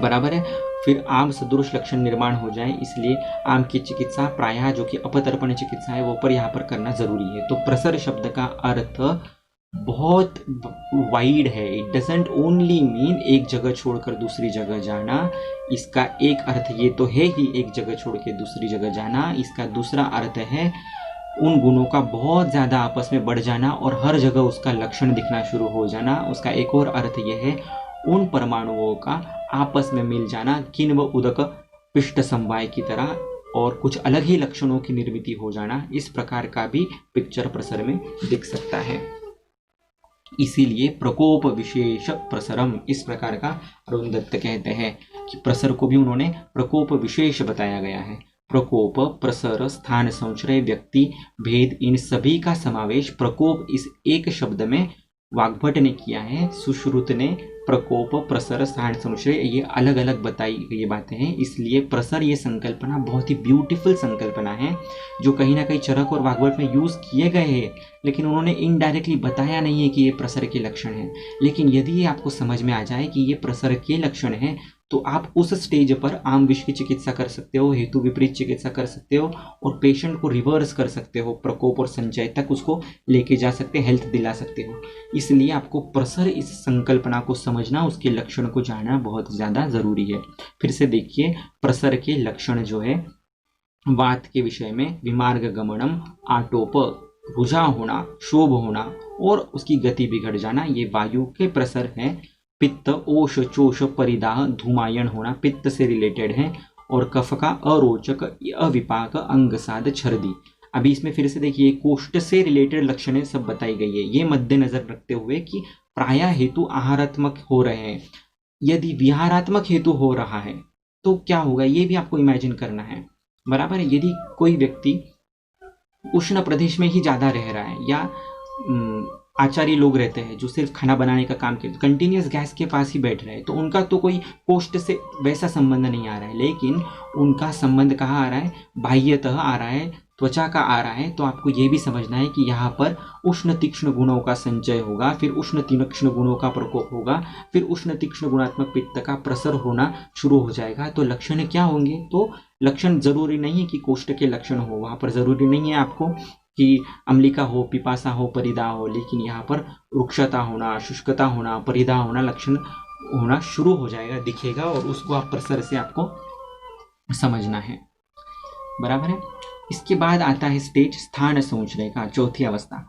बराबर है। फिर आम सदृश लक्षण निर्माण हो जाए, इसलिए आम की चिकित्सा प्रायः जो कि अपतर्पण चिकित्सा है वो पर यहाँ पर करना जरूरी है। तो प्रसर शब्द का अर्थ बहुत वाइड है। इट डजेंट ओनली मीन एक जगह छोड़कर दूसरी जगह जाना। इसका एक अर्थ ये तो है ही एक जगह छोड़ के दूसरी जगह जाना। इसका दूसरा अर्थ है उन गुणों का बहुत ज़्यादा आपस में बढ़ जाना और हर जगह उसका लक्षण दिखना शुरू हो जाना। उसका एक और अर्थ यह है उन परमाणुओं का आपस में मिल जाना, किन्व उदक पिष्ट समवाय की तरह, और कुछ अलग ही लक्षणों की निर्मिति हो जाना। इस प्रकार का भी पिक्चर प्रसर में दिख सकता है। इसीलिए प्रकोप विशेष प्रसरम, इस प्रकार का अरुणदत्त कहते हैं कि प्रसर को भी उन्होंने प्रकोप विशेष बताया गया है। प्रकोप, प्रसर, स्थान संश्रय, व्यक्ति भेद, इन सभी का समावेश प्रकोप इस एक शब्द में वाग्भट ने किया है। सुश्रुत ने प्रकोप, प्रसर, स्थान संश्रय ये अलग अलग बताई गई बातें हैं। इसलिए प्रसर ये संकल्पना बहुत ही ब्यूटीफुल संकल्पना है, जो कहीं ना कहीं चरक और वाग्भट में यूज किए गए हैं, लेकिन उन्होंने इनडायरेक्टली बताया नहीं है कि ये प्रसर के लक्षण हैं। लेकिन यदि ये आपको समझ में आ जाए कि ये प्रसर के लक्षण हैं, तो आप उस स्टेज पर आम विष की चिकित्सा कर सकते हो, हेतु विपरीत चिकित्सा कर सकते हो, और पेशेंट को रिवर्स कर सकते हो, प्रकोप और संचय तक उसको लेके जा सकते, हेल्थ दिला सकते हो। इसलिए आपको प्रसर इस संकल्पना को समझना, उसके लक्षण को जानना बहुत ज़्यादा ज़रूरी है। फिर से देखिए, प्रसर के लक्षण जो है, वात के विषय में विमार्ग गमनम, आटोप, रुझा होना, शोभ होना और उसकी गति बिगड़ जाना, ये वायु के प्रसर हैं। पित्त, ओष, चोष, परिदाह, धूमायन होना पित्त से रिलेटेड है। और कफ का अरोचक, अविपाक, अंगसाद, छर्दी। अभी इसमें फिर से देखिए, कोष्ठ से रिलेटेड लक्षणें सब बताई गई है। ये मद्देनजर रखते हुए कि प्रायः हेतु आहारात्मक हो रहे हैं। यदि विहारात्मक हेतु हो रहा है तो क्या होगा, ये भी आपको इमेजिन करना है, बराबर है। यदि कोई व्यक्ति उष्ण प्रदेश में ही ज़्यादा रह रहा है, या आचार्य लोग रहते हैं जो सिर्फ खाना बनाने का काम करते, कंटिन्यूस गैस के पास ही बैठ रहे हैं, तो उनका तो कोई कोष्ठ से वैसा संबंध नहीं आ रहा है, लेकिन उनका संबंध कहाँ आ रहा है, बाह्यतः आ रहा है, त्वचा का आ रहा है। तो आपको ये भी समझना है कि यहाँ पर उष्ण तीक्ष्ण गुणों का संचय होगा, फिर उष्ण तीक्ष्ण गुणों का प्रकोप होगा, फिर उष्ण तीक्ष्ण गुणात्मक पित्त का प्रसर होना शुरू हो जाएगा। तो लक्षण क्या होंगे, तो लक्षण जरूरी नहीं है कि कोष्ठ के लक्षण हो, वहाँ पर जरूरी नहीं है आपको कि अम्लिका हो, पिपासा हो, परिदाह हो, लेकिन यहाँ पर रुक्षता होना, शुष्कता होना, परिदाह होना, लक्षण होना शुरू हो जाएगा, दिखेगा, और उसको आप प्रसर से आपको समझना है, बराबर है। इसके बाद आता है स्टेज स्थान संश्रय का, चौथी अवस्था।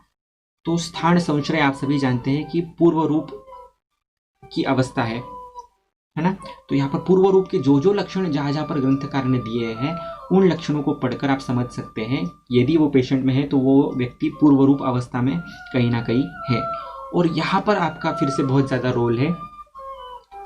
तो स्थान संश्रय आप सभी जानते हैं कि पूर्व रूप की अवस्था है ना। तो यहाँ पर पूर्व रूप के जो जो लक्षण जहाँ जहाँ पर ग्रंथकार ने दिए हैं, उन लक्षणों को पढ़कर आप समझ सकते हैं यदि वो पेशेंट में है तो वो व्यक्ति पूर्व रूप अवस्था में कहीं ना कहीं है। और यहाँ पर आपका फिर से बहुत ज़्यादा रोल है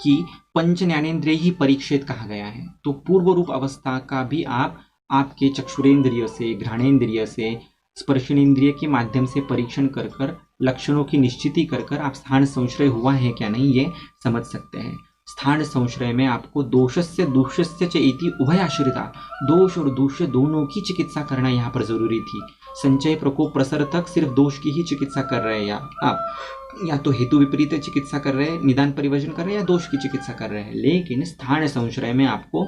कि पंच ज्ञानेंद्रिय ही परीक्षित कहा गया है। तो पूर्व रूप अवस्था का भी आप आपके चक्षुरेंद्रिय से, घ्राणेन्द्रिय से, स्पर्शनेन्द्रिय के माध्यम से परीक्षण कर कर लक्षणों की निश्चिति कर कर आप स्थान संश्रय हुआ है क्या नहीं ये समझ सकते हैं। स्थान संश्रय में आपको दोषस्य दूष्यस्य च इति उभयाश्रिता, दोष और दूष्य दोनों की चिकित्सा करना यहाँ पर जरूरी थी। संचय, प्रकोप, प्रसर तक सिर्फ दोष की ही चिकित्सा कर रहे हैं आप, या तो हेतु विपरीत चिकित्सा कर रहे हैं, निदान परिवर्जन कर रहे हैं, या दोष की चिकित्सा कर रहे हैं। लेकिन स्थान संश्रय में आपको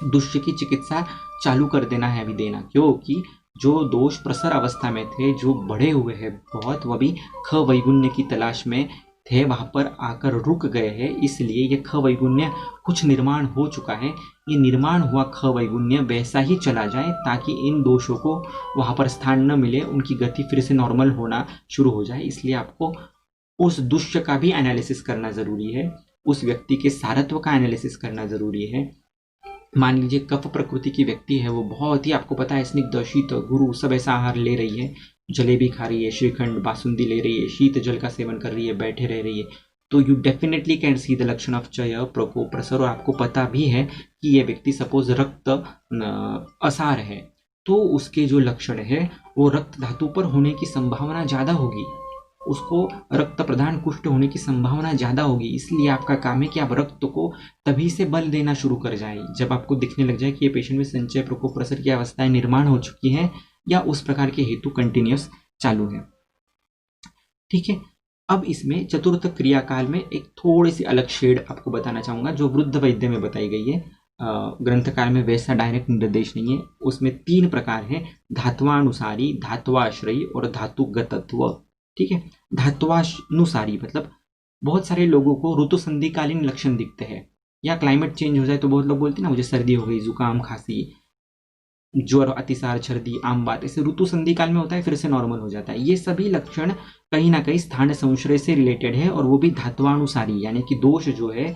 दुष्य की चिकित्सा चालू कर देना है, अभी देना, क्योंकि जो दोष प्रसर अवस्था में थे, जो बढ़े हुए हैं बहुत, वह भी ख वैगुण्य की तलाश में थे वहाँ पर आकर रुक गए हैं, इसलिए ये ख वैगुण्य कुछ निर्माण हो चुका है। ये निर्माण हुआ ख वैगुण्य वैसा ही चला जाए ताकि इन दोषों को वहाँ पर स्थान न मिले, उनकी गति फिर से नॉर्मल होना शुरू हो जाए। इसलिए आपको उस दुष्य का भी एनालिसिस करना ज़रूरी है, उस व्यक्ति के सारत्व का एनालिसिस करना ज़रूरी है। मान लीजिए कफ प्रकृति की व्यक्ति है, वो बहुत ही, आपको पता है, स्निग्ध शीत गुरु सब ऐसा आहार ले रही है, जलेबी खा रही है, श्रीखंड बासुंदी ले रही है, शीत जल का सेवन कर रही है, बैठे रह रही है, तो you definitely can see the लक्षण ऑफ क्षय प्रकोप प्रसर। और आपको पता भी है कि ये व्यक्ति सपोज रक्त असार है, तो उसके जो लक्षण है वो रक्त धातु पर होने की संभावना ज़्यादा होगी, उसको रक्त प्रदान कुष्ठ होने की संभावना ज़्यादा होगी। इसलिए आपका काम है कि आप रक्त को तभी से बल देना शुरू कर जाए जब आपको दिखने लग जाए कि ये पेशेंट में संचय प्रकोप प्रसर की अवस्थाएं निर्माण हो चुकी हैं या उस प्रकार के हेतु कंटिन्यूस चालू है। ठीक है, अब इसमें चतुर्थ क्रियाकाल में एक थोड़ी सी अलग शेड आपको बताना चाहूँगा जो वृद्ध वैद्य में बताई गई है। ग्रंथकार में वैसा डायरेक्ट निर्देश नहीं है। उसमें 3 प्रकार हैं, धात्वानुसारी, धात्वाश्रयी और धातुगतत्व। ठीक है, धात्वानुसारी मतलब बहुत सारे लोगों को ऋतु संधिकालीन लक्षण दिखते हैं, या क्लाइमेट चेंज हो जाए तो बहुत लोग बोलते हैं ना, मुझे सर्दी हो गई, जुकाम, खांसी, ज्वर, अतिसार, छर्दी, आम बात, ऐसे ऋतु संधि काल में होता है, फिर से नॉर्मल हो जाता है। ये सभी लक्षण कहीं ना कहीं स्थान संश्रय से रिलेटेड है, और वो भी धात्वानुसारी, यानी कि दोष जो है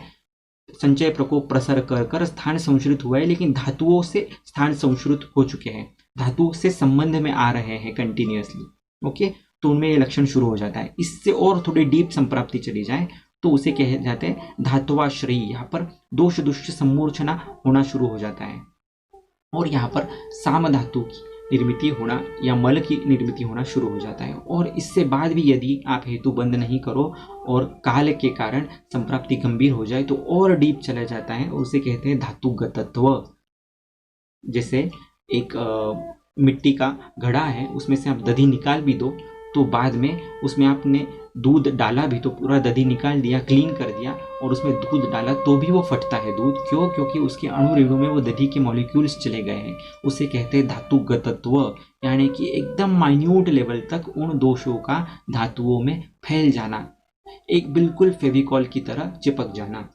संचय प्रकोप प्रसर कर कर स्थान संश्रित हुआ है, लेकिन धातुओं से स्थान संश्रित हो चुके हैं, धातुओं से संबंध में आ रहे हैं कंटिन्यूअसली। ओके, तो उनमें ये लक्षण शुरू हो जाता है। इससे और थोड़ी डीप संप्राप्ति चली जाए तो उसे कहे जाते हैं धात्वाश्रयी। यहाँ पर दोष दुष्ट सम्मूर्छना होना शुरू हो जाता है, और यहाँ पर साम धातु की निर्मिति होना या मल की निर्मिति होना शुरू हो जाता है। और इससे बाद भी यदि आप हेतु बंद नहीं करो और काल के कारण संप्राप्ति गंभीर हो जाए तो और डीप चला जाता है, और उसे कहते हैं धातुगतत्व। जैसे एक मिट्टी का घड़ा है, उसमें से आप दधी निकाल भी दो तो बाद में उसमें आपने दूध डाला भी तो पूरा दधी निकाल दिया, क्लीन कर दिया, और उसमें दूध डाला तो भी वो फटता है दूध। क्यों? क्योंकि उसके अणु रेणु में वो दधी के मॉलिक्यूल्स चले गए हैं। उसे कहते हैं धातुगतत्व, यानी कि एकदम माइन्यूट लेवल तक उन दोषों का धातुओं में फैल जाना, एक बिल्कुल फेविकॉल की तरह चिपक जाना,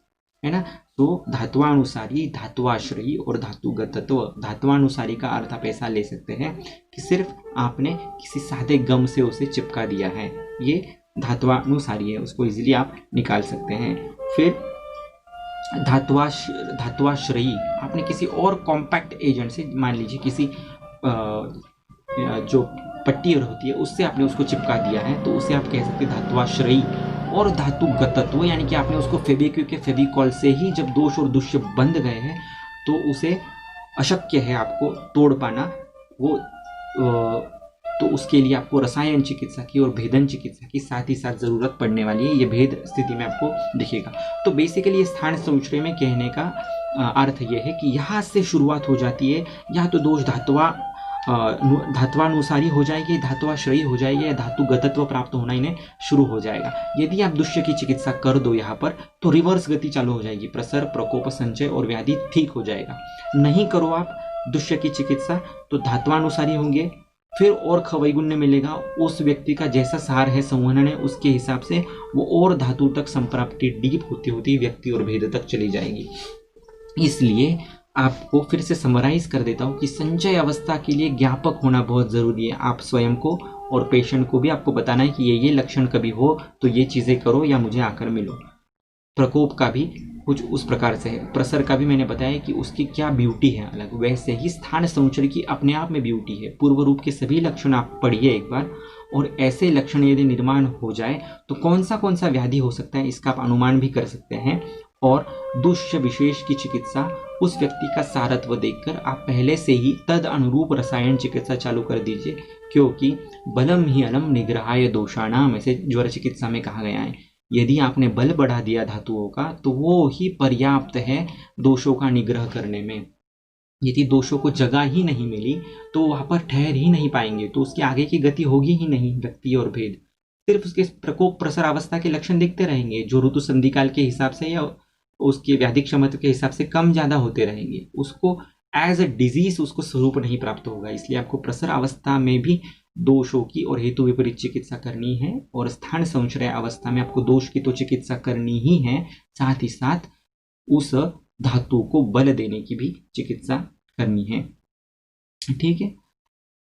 है ना। तो धात्वानुसारी, धात्वाश्रयी और धातुगतत्व। धात्वानुसारी का अर्थ आप ऐसा ले सकते हैं कि सिर्फ आपने किसी सादे गम से उसे चिपका दिया है, ये धात्वानुसारी है, उसको इजीली आप निकाल सकते हैं। फिर धात्वाश्रयी, आपने किसी और कॉम्पैक्ट एजेंट से, मान लीजिए किसी जो पट्टी होती है उससे आपने उसको चिपका दिया है, तो उसे आप कह सकते हैं धात्वाश्रयी। और धातुगतत्व, यानी कि आपने उसको फेविक्विक के फेविकॉल से ही जब दोष और दुष्य बंध गए हैं तो उसे अशक्य है आपको तोड़ पाना, वो तो उसके लिए आपको रसायन चिकित्सा की और भेदन चिकित्सा की साथ ही साथ ज़रूरत पड़ने वाली है। ये भेद स्थिति में आपको दिखेगा। तो बेसिकली स्थान संश्रय में कहने का अर्थ ये है कि यहाँ से शुरुआत हो जाती है, या तो दोष धात्वानुसारी हो जाएगी, धात्वाश्रयी हो जाएगी, या धातुगतत्व प्राप्त होना इन्हें शुरू हो जाएगा। यदि आप दुष्य की चिकित्सा कर दो यहाँ पर तो रिवर्स गति चालू हो जाएगी, प्रसर, प्रकोप, संचय और व्याधि ठीक हो जाएगा। नहीं करो आप दुष्य की चिकित्सा तो धात्वानुसारी होंगे, फिर और खवैगुण्य मिलेगा, उस व्यक्ति का जैसा सार है, संवहन है, उसके हिसाब से वो और धातु तक संप्राप्ति डीप होती होती व्यक्ति और भेद तक चली जाएगी। इसलिए आपको फिर से समराइज कर देता हूँ कि संचय अवस्था के लिए ज्ञापक होना बहुत ज़रूरी है। आप स्वयं को और पेशेंट को भी आपको बताना है कि ये लक्षण कभी हो तो ये चीज़ें करो या मुझे आकर मिलो। प्रकोप का भी कुछ उस प्रकार से है, प्रसर का भी मैंने बताया कि उसकी क्या ब्यूटी है अलग, वैसे ही स्थान संचय की अपने आप में ब्यूटी है। पूर्व रूप के सभी लक्षण आप पढ़िए एक बार, और ऐसे लक्षण यदि निर्माण हो जाए तो कौन सा व्याधि हो सकता है इसका आप अनुमान भी कर सकते हैं। और दुष्य विशेष की चिकित्सा, उस व्यक्ति का सारत्व देखकर आप पहले से ही तद अनुरूप रसायन चिकित्सा चालू कर दीजिए, क्योंकि बलम ही अलम निग्रहाय दोषाणाम, ऐसे ज्वर चिकित्सा में कहा गया है। यदि आपने बल बढ़ा दिया धातुओं का तो वो ही पर्याप्त है दोषों का निग्रह करने में। यदि दोषों को जगह ही नहीं मिली तो वहाँ पर ठहर ही नहीं पाएंगे, तो उसकी आगे की गति होगी ही नहीं व्यक्ति और भेद। सिर्फ उसके प्रकोप प्रसर अवस्था के लक्षण दिखते रहेंगे जो ऋतु संधिकाल के हिसाब से या उसके व्याधि क्षमता के हिसाब से कम ज़्यादा होते रहेंगे। उसको एज अ डिजीज उसको स्वरूप नहीं प्राप्त होगा। इसलिए आपको प्रसर अवस्था में भी दोषों की और हेतु विपरीत चिकित्सा करनी है, और स्थान संशय अवस्था में आपको दोष की तो चिकित्सा करनी ही है, साथ ही साथ उस धातु को बल देने की भी चिकित्सा करनी है। ठीक है,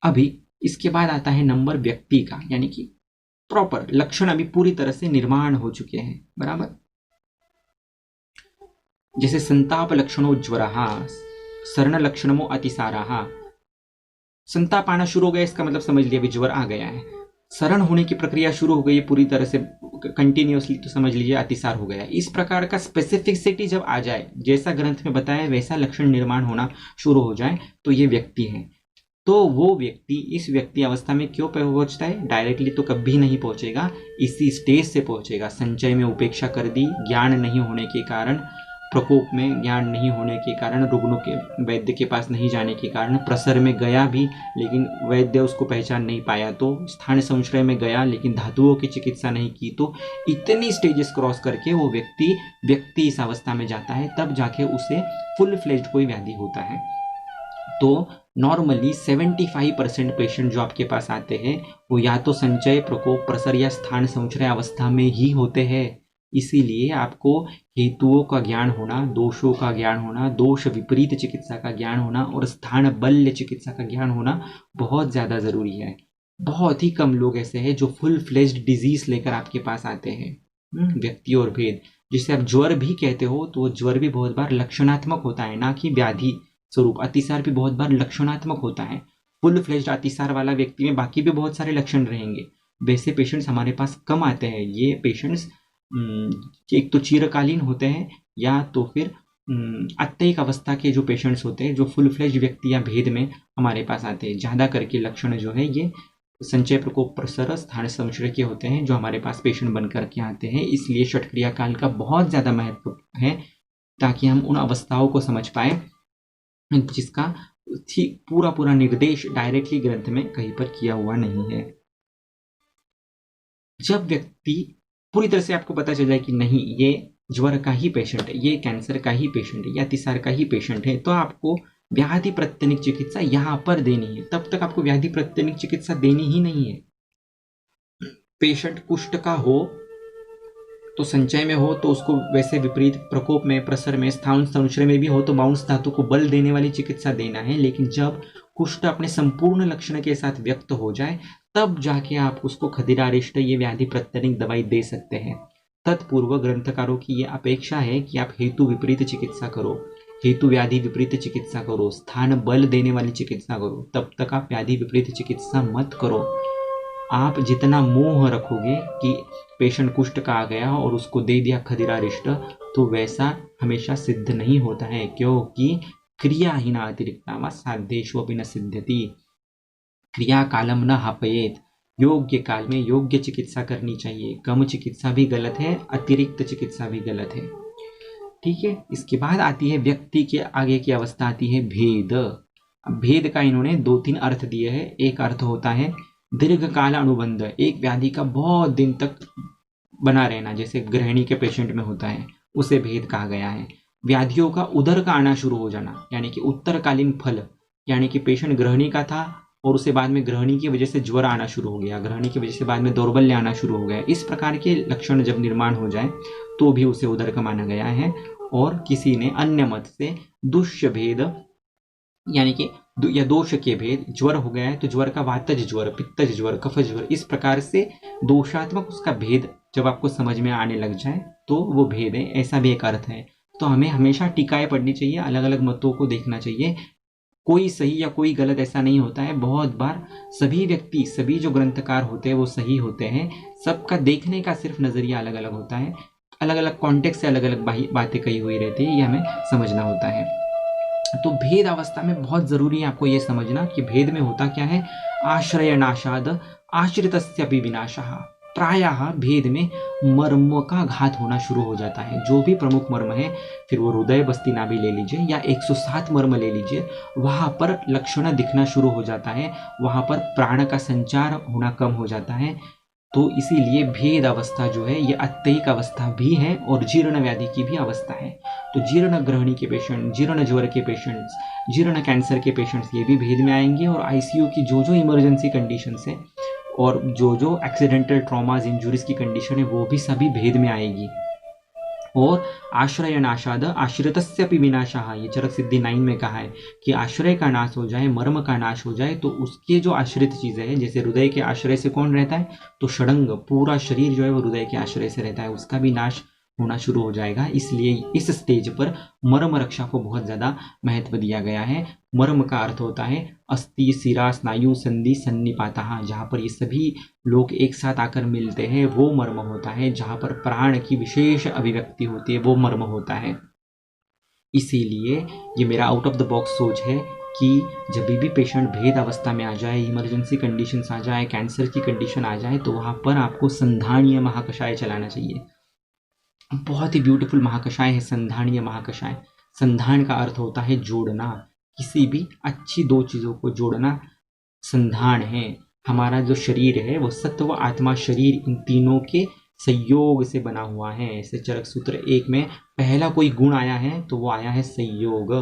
अभी इसके बाद आता है नंबर व्यक्ति का, यानी कि प्रॉपर लक्षण अभी पूरी तरह से निर्माण हो चुके हैं, बराबर। जैसे संताप लक्षणों ज्वरहा, शरण लक्षणमो अतिसाराहा। संताप आना शुरू हो गया, इसका मतलब समझ लिया अभी ज्वर आ गया है। शरण होने की प्रक्रिया शुरू हो गई पूरी तरह से कंटिन्यूअसली, तो समझ लीजिए अतिसार हो गया। इस प्रकार का स्पेसिफिसिटी जब आ जाए, जैसा ग्रंथ में बताया वैसा लक्षण निर्माण होना शुरू हो जाए, तो ये व्यक्ति है। तो वो व्यक्ति इस व्यक्ति अवस्था में क्यों पहुंचता है? डायरेक्टली तो कभी नहीं पहुंचेगा, इसी स्टेज से पहुंचेगा। संचय में उपेक्षा कर दी, ज्ञान नहीं होने के कारण, प्रकोप में ज्ञान नहीं होने के कारण, रुग्णों के वैद्य के पास नहीं जाने के कारण, प्रसर में गया भी लेकिन वैद्य उसको पहचान नहीं पाया, तो स्थान संशय में गया लेकिन धातुओं की चिकित्सा नहीं की, तो इतनी स्टेजेस क्रॉस करके वो व्यक्ति इस अवस्था में जाता है, तब जाके उसे फुल फ्लेज्ड कोई व्याधि होता है। तो नॉर्मली 75% पेशेंट जो आपके पास आते हैं वो या तो संचय, प्रकोप, प्रसर या स्थान संशय अवस्था में ही होते हैं। इसीलिए आपको हेतुओं का ज्ञान होना, दोषों का ज्ञान होना, दोष विपरीत चिकित्सा का ज्ञान होना और स्थान बल्य चिकित्सा का ज्ञान होना बहुत ज़्यादा ज़रूरी है। बहुत ही कम लोग ऐसे हैं जो फुल फ्लेज्ड डिजीज लेकर आपके पास आते हैं। व्यक्ति और भेद, जिसे आप ज्वर भी कहते हो, तो वो ज्वर भी बहुत बार लक्षणात्मक होता है, ना कि व्याधि स्वरूप। अतिसार भी बहुत बार लक्षणात्मक होता है। फुल फ्लेज्ड अतिसार वाला व्यक्ति में बाकी भी बहुत सारे लक्षण रहेंगे। वैसे पेशेंट्स हमारे पास कम आते हैं। ये पेशेंट्स एक तो चिरकालीन होते हैं, या तो फिर अत्ययिक अवस्था के जो पेशेंट्स होते हैं, जो फुल फ्लेज्ड व्यक्ति या भेद में हमारे पास आते हैं। ज़्यादा करके लक्षण जो है ये संचय, प्रकोप, प्रसर, स्थान संशय के होते हैं जो हमारे पास पेशेंट बन करके आते हैं। इसलिए षटक्रिया काल का बहुत ज़्यादा महत्व है, ताकि हम उन अवस्थाओं को समझ पाए जिसका पूरा निर्देश डायरेक्टली ग्रंथ में कहीं पर किया हुआ नहीं है। जब व्यक्ति पूरी तरह से आपको पता चल जाए कि नहीं, ये ज्वर का ही पेशेंट है, ये कैंसर का ही पेशेंट है, या अतिसार का ही पेशेंट है, तो आपको व्याधि प्रत्यनिक चिकित्सा यहाँ पर देनी है। तब तक आपको व्याधि प्रत्यनिक चिकित्सा देनी ही नहीं है। पेशेंट कुष्ठ का हो तो संचय में हो तो उसको वैसे विपरीत प्रकोप में, प्रसर में, स्थान संशय में भी हो तो बाउंस धातु को बल देने वाली चिकित्सा देना है। लेकिन जब कुष्ठ अपने संपूर्ण लक्षण के साथ व्यक्त हो जाए, तब जाके आप उसको खदिरारिष्ट, ये व्याधि प्रत्यनिक दवाई दे सकते हैं। तत्पूर्व ग्रंथकारों की ये अपेक्षा है कि आप हेतु विपरीत चिकित्सा करो, हेतु व्याधि विपरीत चिकित्सा करो, स्थान बल देने वाली चिकित्सा करो। तब तक आप व्याधि विपरीत चिकित्सा मत करो। आप जितना मोह रखोगे कि पेशेंट कुष्ठ का आ गया और उसको दे दिया खदिरारिष्ट, तो वैसा हमेशा सिद्ध नहीं होता है, क्योंकि क्रियाहीना अतिरिक्ता व साध्येष्वपि न सिद्ध्यति। क्रिया कालम न हापयेत। योग्य काल में योग्य चिकित्सा करनी चाहिए। कम चिकित्सा भी गलत है, अतिरिक्त चिकित्सा भी गलत है। ठीक है, इसके बाद आती है व्यक्ति के आगे की अवस्था आती है भेद। भेद का इन्होंने 2-3 अर्थ दिए हैं। एक अर्थ होता है दीर्घकाल अनुबंध, एक व्याधि का बहुत दिन तक बना रहना, जैसे गृहिणी के पेशेंट में होता है, उसे भेद कहा गया है। व्याधियों का उदर का आना शुरू हो जाना, यानी कि उत्तरकालीन फल, यानी कि पेशेंट गृहिणी का था और उसे बाद में गृहिणी की वजह से ज्वर आना शुरू हो गया, गृहिणी की वजह से बाद में दौर्बल्य आना शुरू हो गया। इस प्रकार के लक्षण जब निर्माण हो जाए तो भी उसे उदर का माना गया है। और किसी ने अन्य मत से दुष्य भेद, यानी कि या दोष के भेद, ज्वर हो गया है तो ज्वर का वातज ज्वर, पित्तज ज्वर, कफज ज्वर, इस प्रकार से दोषात्मक उसका भेद जब आपको समझ में आने लग जाए तो वो भेद है, ऐसा भी एक अर्थ है। तो हमें हमेशा टीकाएं पढ़नी चाहिए, अलग अलग मतों को देखना चाहिए। कोई सही या कोई गलत ऐसा नहीं होता है। बहुत बार सभी व्यक्ति, सभी जो ग्रंथकार होते हैं वो सही होते हैं। सबका देखने का सिर्फ नजरिया अलग अलग होता है, अलग अलग कॉन्टेक्स्ट से अलग अलग बातें कही हुई रहती है, ये हमें समझना होता है। तो भेद अवस्था में बहुत जरूरी है आपको ये समझना कि भेद में होता क्या है। आश्रय नाशाद आश्रितस्यपि विनाशः। प्रायः भेद में मर्म का घात होना शुरू हो जाता है। जो भी प्रमुख मर्म है, फिर वो हृदय बस्ती नाभि ले लीजिए या 107 मर्म ले लीजिए, वहाँ पर लक्षण दिखना शुरू हो जाता है, वहाँ पर प्राण का संचार होना कम हो जाता है। तो इसीलिए भेद अवस्था जो है ये अत्ययिक अवस्था भी है और जीर्ण व्याधि की भी अवस्था है। तो जीर्ण ग्रहणी के पेशेंट, जीर्ण ज्वर के पेशेंट्स, जीर्ण कैंसर के पेशेंट्स ये भी भेद में आएंगे, और आईसीयू की जो जो इमरजेंसी कंडीशंस है और जो जो एक्सीडेंटल ट्रॉमाज इंजुरीज की कंडीशन है वो भी सभी भेद में आएगी। और आश्रय नाशाद आश्रितस्यपि विनाशः, ये चरक सिद्धि 9 में कहा है कि आश्रय का नाश हो जाए, मर्म का नाश हो जाए, तो उसके जो आश्रित चीजें हैं, जैसे हृदय के आश्रय से कौन रहता है, तो षडंग, पूरा शरीर जो है वो हृदय के आश्रय से रहता है, उसका भी नाश होना शुरू हो जाएगा। इसलिए इस स्टेज पर मर्म रक्षा को बहुत ज्यादा महत्व दिया गया है। मर्म का अर्थ होता है अस्थि, सिरा, स्नायु, संधि, सन्निपातः, जहाँ पर ये सभी लोग एक साथ आकर मिलते हैं वो मर्म होता है। जहाँ पर प्राण की विशेष अभिव्यक्ति होती है वो मर्म होता है। इसीलिए ये मेरा आउट ऑफ द बॉक्स सोच है कि जब भी पेशेंट भेद अवस्था में आ जाए, इमरजेंसी कंडीशंस आ जाए, कैंसर की कंडीशन आ जाए, तो वहाँ पर आपको संधानीय महाकषाय चलाना चाहिए। बहुत ही ब्यूटीफुल महाकषाय है संधानीय महाकषाय। संधान का अर्थ होता है जोड़ना, किसी भी अच्छी दो चीजों को जोड़ना संधान है। हमारा जो शरीर है वो सत्व आत्मा शरीर इन तीनों के संयोग से बना हुआ है। ऐसे चरक सूत्र 1 में पहला कोई गुण आया है तो वो आया है संयोग।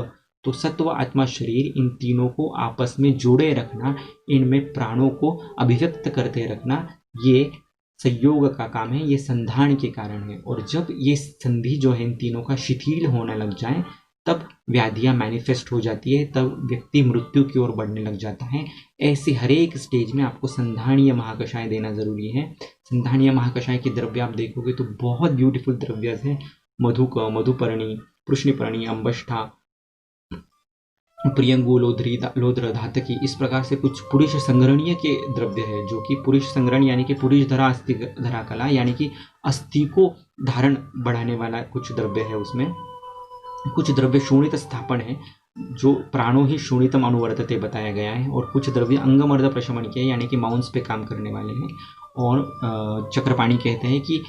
तो सत्व आत्मा शरीर इन तीनों को आपस में जोड़े रखना, इनमें प्राणों को अभिव्यक्त करते रखना, ये संयोग का काम है, ये संधान के कारण है। और जब ये संधि जो है इन तीनों का शिथिल होने लग जाए तब व्याधियां मैनिफेस्ट हो जाती है, तब व्यक्ति मृत्यु की ओर बढ़ने लग जाता है। ऐसे हर एक स्टेज में आपको संधानीय महाकषाय देना जरूरी है। संधानीय महाकषाय के द्रव्य आप देखोगे तो बहुत ब्यूटीफुल द्रव्य है। मधुक, मधुपर्णी, कृष्णपर्णी, अम्बष्ठा, प्रियंगु, लोद्र, धातकी, इस प्रकार से कुछ पुरुष संग्रहणीय के द्रव्य है, जो कि पुरुष संग्रहण यानी कि पुरुष धरा अस्थि धरा कला, यानी कि अस्थि को धारण बढ़ाने वाला कुछ द्रव्य है। उसमें कुछ द्रव्य शूणित स्थापन है, जो प्राणो ही शूणितम अनुवर्तते बताया गया है, और कुछ द्रव्य अंगमर्द प्रशमन के यानी कि माउंस पे काम करने वाले हैं। और चक्रपाणी कहते हैं कि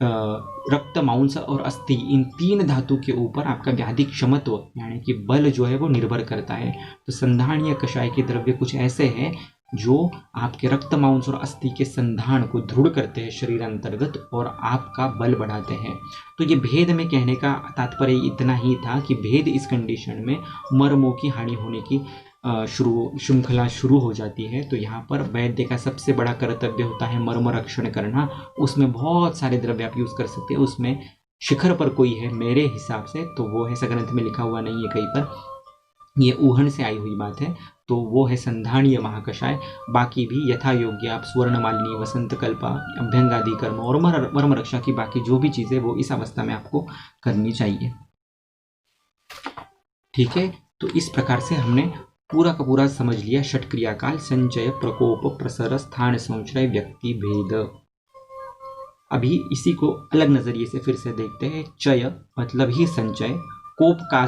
रक्त, मांस और अस्थि, इन 3 धातु के ऊपर आपका व्याधि क्षमत्व यानी कि बल जो है वो निर्भर करता है। तो संधानीय कषाय के द्रव्य कुछ ऐसे हैं जो आपके रक्त, मांस और अस्थि के संधान को दृढ़ करते हैं शरीर अंतर्गत और आपका बल बढ़ाते हैं। तो ये भेद में कहने का तात्पर्य इतना ही था कि भेद इस कंडीशन में मर्मों की हानि होने की श्रृंखला शुरू हो जाती है। तो यहाँ पर वैद्य का सबसे बड़ा कर्तव्य होता है मर्म रक्षण करना। उसमें बहुत सारे द्रव्य आप यूज कर सकते हैं। उसमें शिखर पर कोई है मेरे हिसाब से तो वो है, सग्रंथ में लिखा हुआ नहीं है कहीं पर, ये ऊहन से आई हुई बात है, तो वो है संधानीय महाकषाय। बाकी भी यथा योग्य आप स्वर्ण मालिनी, वसंत कल्पा, अभ्यंग आदि कर्म और मर्म रक्षा की बाकी जो भी चीजें वो इस अवस्था में आपको करनी चाहिए। ठीक है, तो इस प्रकार से हमने पूरा का पूरा समझ लिया षट क्रियाकाल, संचय, प्रकोप, प्रसर, स्थान संचय, व्यक्ति भेद। अभी इसी को अलग नजरिए से फिर से देखते हैं। चय मतलब ही संचय, कोप का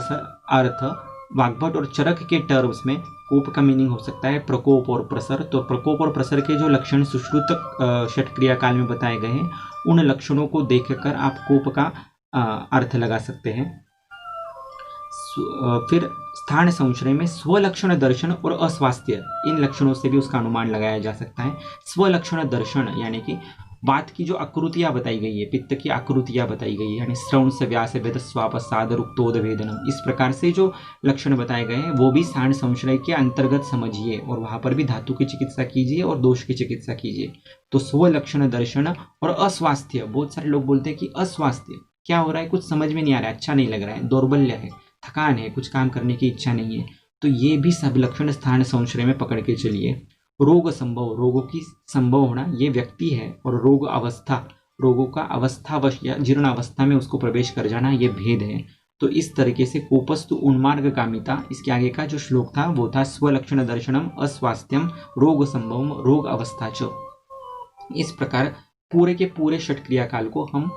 अर्थ वाग्भट और चरक के टर्म्स में कोप का मीनिंग हो सकता है प्रकोप और प्रसर। तो प्रकोप और प्रसर के जो लक्षण सुश्रुत षट क्रियाकाल में बताए गए हैं, उन लक्षणों को देखकर आप कोप का अर्थ लगा सकते हैं। फिर स्थान संश्रय में स्वलक्षण दर्शन और अस्वास्थ्य, इन लक्षणों से भी उसका अनुमान लगाया जा सकता है। स्वलक्षण दर्शन यानी कि बात की जो आकृतियां बताई गई है, पित्त की आकृतियां बताई गई है, यानी श्रवण से व्यास वेद स्वापसाद रुक्तोद वेदनम, इस प्रकार से जो लक्षण बताए गए हैं वो भी स्थान संश्रय के अंतर्गत समझिए और वहां पर भी धातु की चिकित्सा कीजिए और दोष की चिकित्सा कीजिए। तो स्वलक्षण दर्शन और अस्वास्थ्य, बहुत सारे लोग बोलते हैं कि अस्वास्थ्य क्या हो रहा है, कुछ समझ में नहीं आ रहा है, अच्छा नहीं लग रहा है, दौर्बल्य है, थकान है, कुछ काम करने की इच्छा नहीं है, तो ये भी सब लक्षण स्थान संश्रय में पकड़ के चलिए। रोग संभव, रोगों की संभव होना, ये व्यक्ति है, और रोग अवस्था, रोगों का अवस्थावश या जीर्ण अवस्था में उसको प्रवेश कर जाना, ये भेद है। तो इस तरीके से कोपस्तु उन्मार्ग कामिता, इसके आगे का जो श्लोक था वो था स्वलक्षण दर्शनम अस्वास्थ्यम रोग संभवम रोग अवस्था च। इस प्रकार पूरे के पूरे षट क्रियाकाल को हम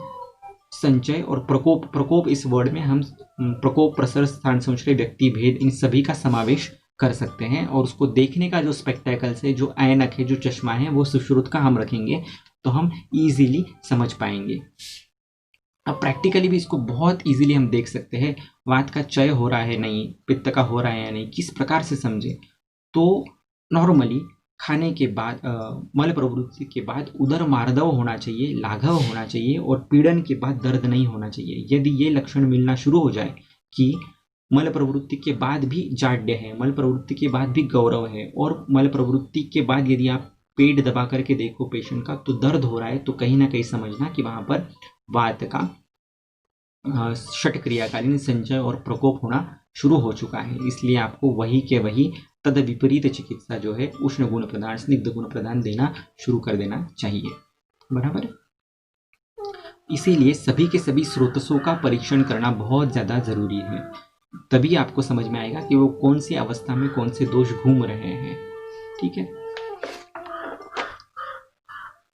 संचय और प्रकोप, प्रकोप इस वर्ड में हम प्रकोप, प्रसर, स्थान संश्रय, व्यक्ति भेद, इन सभी का समावेश कर सकते हैं। और उसको देखने का जो स्पेक्टेकल से, जो ऐनक है, जो चश्मा है, वो सुश्रुत का हम रखेंगे तो हम इजीली समझ पाएंगे। अब प्रैक्टिकली भी इसको बहुत इजीली हम देख सकते हैं, वात का चय हो रहा है नहीं, पित्त का हो रहा है या नहीं, किस प्रकार से समझे। तो नॉर्मली खाने के बाद मल प्रवृत्ति के बाद उदर मार्दव होना चाहिए, लाघव होना चाहिए और पीड़न के बाद दर्द नहीं होना चाहिए। यदि ये लक्षण मिलना शुरू हो जाए कि मल प्रवृत्ति के बाद भी जाड्य है, मल प्रवृत्ति के बाद भी गौरव है और मल प्रवृत्ति के बाद यदि आप पेट दबा करके देखो पेशेंट का तो दर्द हो रहा है, तो कहीं ना कहीं समझना कि वहां पर वात का षट क्रियाकालीन संचय और प्रकोप होना शुरू हो चुका है। इसलिए आपको वही के वही तद विपरीत चिकित्सा जो है उष्ण गुण प्रदान, स्निग्ध गुण प्रदान देना शुरू कर देना चाहिए। बराबर। इसीलिए सभी के सभी स्रोतसों का परीक्षण करना बहुत ज्यादा जरूरी है, तभी आपको समझ में आएगा कि वो कौन सी अवस्था में कौन से दोष घूम रहे हैं। ठीक है।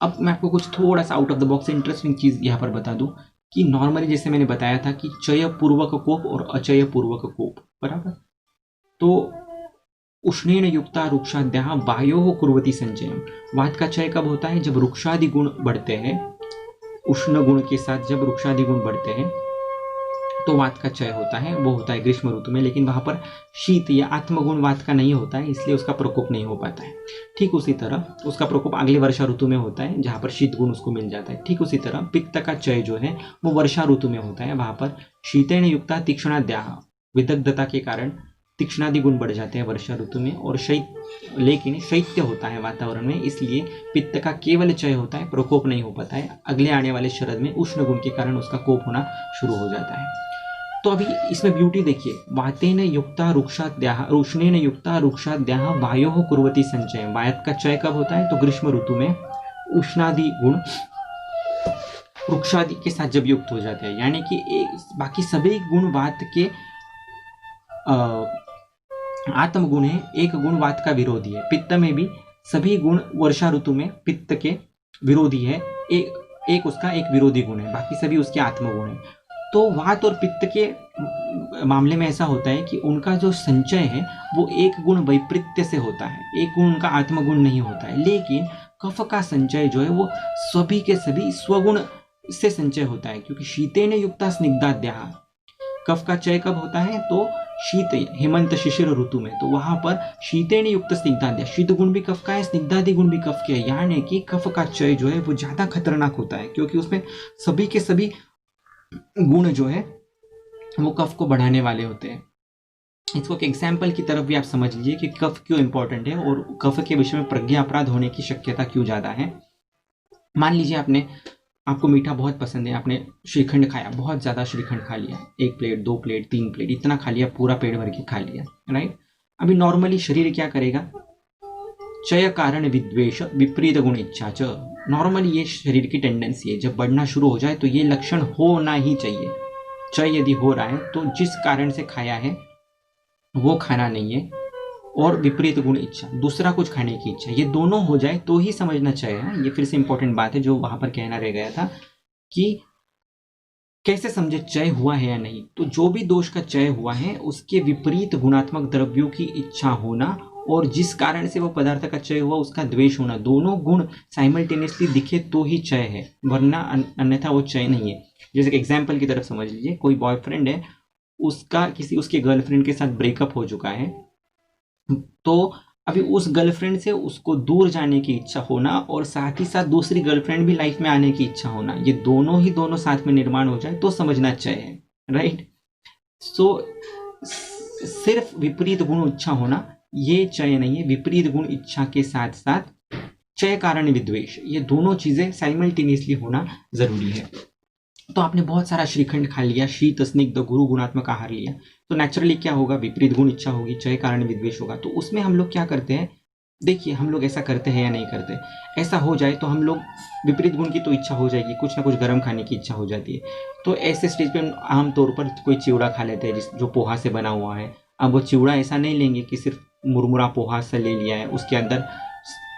अब मैं आपको कुछ थोड़ा सा out of the box interesting चीज यहाँ पर बता दूं कि नॉर्मली जैसे मैंने बताया था कि चय पूर्वक कोप और अचय पूर्वक कोप, बराबर। तो उष्णेन युक्ता रुक्षाद्याः वायोः कुर्वती संचयम। वात का चय कब होता है? जब रुक्षादि गुण बढ़ते हैं, उष्ण गुण के साथ जब रुक्षादि गुण बढ़ते हैं तो वात का चय होता है। वो होता है ग्रीष्म ऋतु में, लेकिन वहां पर शीत या आत्मगुण वात का नहीं होता है, इसलिए उसका प्रकोप नहीं हो पाता है। ठीक उसी तरह उसका प्रकोप अगले वर्षा ऋतु में होता है, जहां पर शीत गुण उसको मिल जाता है। ठीक उसी तरह पित्त का चय जो है वो वर्षा ऋतु में होता है, वहां पर शीतेन युक्ता तीक्ष्णाद्याः, विदग्धता के कारण तीक्ष्णादि गुण बढ़ जाते हैं वर्षा ऋतु में, और लेकिन शैत्य होता है वातावरण में, इसलिए पित्त का केवल चय होता है, प्रकोप नहीं हो पाता है। अगले आने वाले शरद में उष्ण गुण के कारण उसका कोप होना शुरू हो जाता है। तो अभी इसमें ब्यूटी देखिए, वातेन युक्ता रुक्षाद्याः, उष्णेन युक्ता रुक्षाद्याः वायोः कुर्वती संचय। वात का चय कब होता है? तो ग्रीष्म ऋतु में उष्णादि गुण रुक्षादि के साथ जब युक्त हो जाते हैं, यानी कि बाकी सभी गुण वात के आत्मगुण है, एक गुण वात का विरोधी है। पित्त में भी सभी गुण वर्षा ऋतु में पित्त के विरोधी है, एक उसका एक विरोधी गुण है, बाकी सभी उसके आत्मगुण है। तो वात और पित्त के मामले में ऐसा होता है कि उनका जो संचय है वो एक गुण वैपरीत्य से होता है, एक गुण उनका आत्मगुण नहीं होता है। लेकिन कफ का संचय जो है वो सभी के सभी स्वगुण से संचय होता है, क्योंकि शीतेन युक्ता स्निग्धाद्याः। कफ का चय कब होता है? तो शीत हेमंत शिशिर ऋतु में, तो वहां पर शीतेन युक्त स्निग्धाद्या, शीत गुण भी कफ का है, स्निग्धादि गुण भी कफ के है, यानी कि कफ का चय जो है वो ज्यादा खतरनाक होता है, क्योंकि उसमें सभी के सभी गुण जो है वो कफ को बढ़ाने वाले होते हैं। इसको एक एग्जाम्पल की तरफ भी आप समझ लीजिए कि कफ क्यों इंपॉर्टेंट है और कफ के विषय में प्रज्ञा अपराध होने की शक्यता क्यों ज्यादा है। मान लीजिए आपको मीठा बहुत पसंद है, आपने श्रीखंड खाया, बहुत ज्यादा श्रीखंड खा लिया, 1 प्लेट 2 प्लेट 3 प्लेट इतना खा लिया, पूरा पेट भर के खा लिया, राइट। अभी नॉर्मली शरीर क्या करेगा? चय कारण विद्वेष विपरीत गुण इच्छा च। नॉर्मली ये शरीर की टेंडेंसी है, जब बढ़ना शुरू हो जाए तो ये लक्षण होना ही चाहिए। चय यदि हो रहा है तो जिस कारण से खाया है वो खाना नहीं है, और विपरीत गुण इच्छा, दूसरा कुछ खाने की इच्छा, ये दोनों हो जाए तो ही समझना चाहिए। ये फिर से इंपॉर्टेंट बात है जो वहां पर कहना रह गया था कि कैसे समझे चय हुआ है या नहीं। तो जो भी दोष का चय हुआ है उसके विपरीत गुणात्मक द्रव्यों की इच्छा होना, और जिस कारण से वो पदार्थ का चय हुआ उसका द्वेष होना, दोनों गुण साइमल्टेनियसली दिखे तो ही चय है, वरना अन्यथा वो चय नहीं है। जैसे एग्जाम्पल की तरफ समझ लीजिए, कोई बॉयफ्रेंड है, उसका उसके गर्लफ्रेंड के साथ ब्रेकअप हो चुका है, तो अभी उस गर्लफ्रेंड से उसको दूर जाने की इच्छा होना और साथ ही साथ दूसरी गर्लफ्रेंड भी लाइफ में आने की इच्छा होना, ये दोनों साथ में निर्माण हो जाए तो समझना चाहिए, राइट। सो सिर्फ विपरीत गुण इच्छा होना ये चय नहीं है, विपरीत गुण इच्छा के साथ साथ चय कारण विद्वेष, ये दोनों चीजें साइमल्टेनियसली होना जरूरी है। तो आपने बहुत सारा श्रीखंड खा लिया, शीत स्निग्ध गुरु गुणात्मक आहार लिया, तो नेचुरली क्या होगा? विपरीत गुण इच्छा होगी, चय कारण विद्वेष होगा। तो उसमें हम लोग क्या करते हैं? देखिए हम लोग ऐसा करते हैं या नहीं करते? ऐसा हो जाए तो हम लोग विपरीत गुण की तो इच्छा हो जाएगी, कुछ ना कुछ गर्म खाने की इच्छा हो जाती है। तो ऐसे स्टेज पे आमतौर पर कोई चिवड़ा खा लेते हैं जो पोहा से बना हुआ है। अब वो चिवड़ा ऐसा नहीं लेंगे कि सिर्फ मुरमुरा पोहा से ले लिया है, उसके अंदर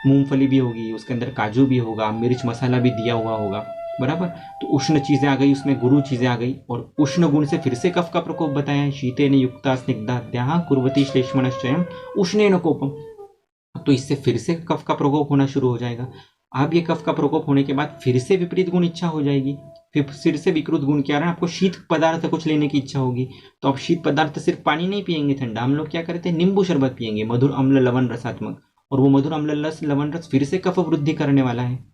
मूंगफली भी होगी, उसके अंदर काजू भी होगा, मिर्च मसाला भी दिया हुआ होगा, बराबर। तो उष्ण चीजें आ गई, उसमें गुरु चीजें आ गई, और उष्ण गुण से फिर से कफ का प्रकोप बताया है, शीतेन युक्ता स्निग्धाद्याः कुर्वती श्लेष्मणश्चयम् उष्णेन कोपम। तो इससे फिर से कफ का प्रकोप होना शुरू हो जाएगा। अब ये कफ का प्रकोप होने के बाद फिर से विपरीत गुण इच्छा हो जाएगी, फिर से विकृत गुण क्या रहा है? आपको शीत पदार्थ कुछ लेने की इच्छा होगी, तो आप शीत पदार्थ सिर्फ पानी नहीं पियेंगे ठंडा, हम लोग क्या करते हैं? नींबू शरबत पियेंगे, मधुर अम्ल लवण रसात्मक, और वो मधुर अम्ल रस लवण रस फिर से कफ वृद्धि करने वाला है।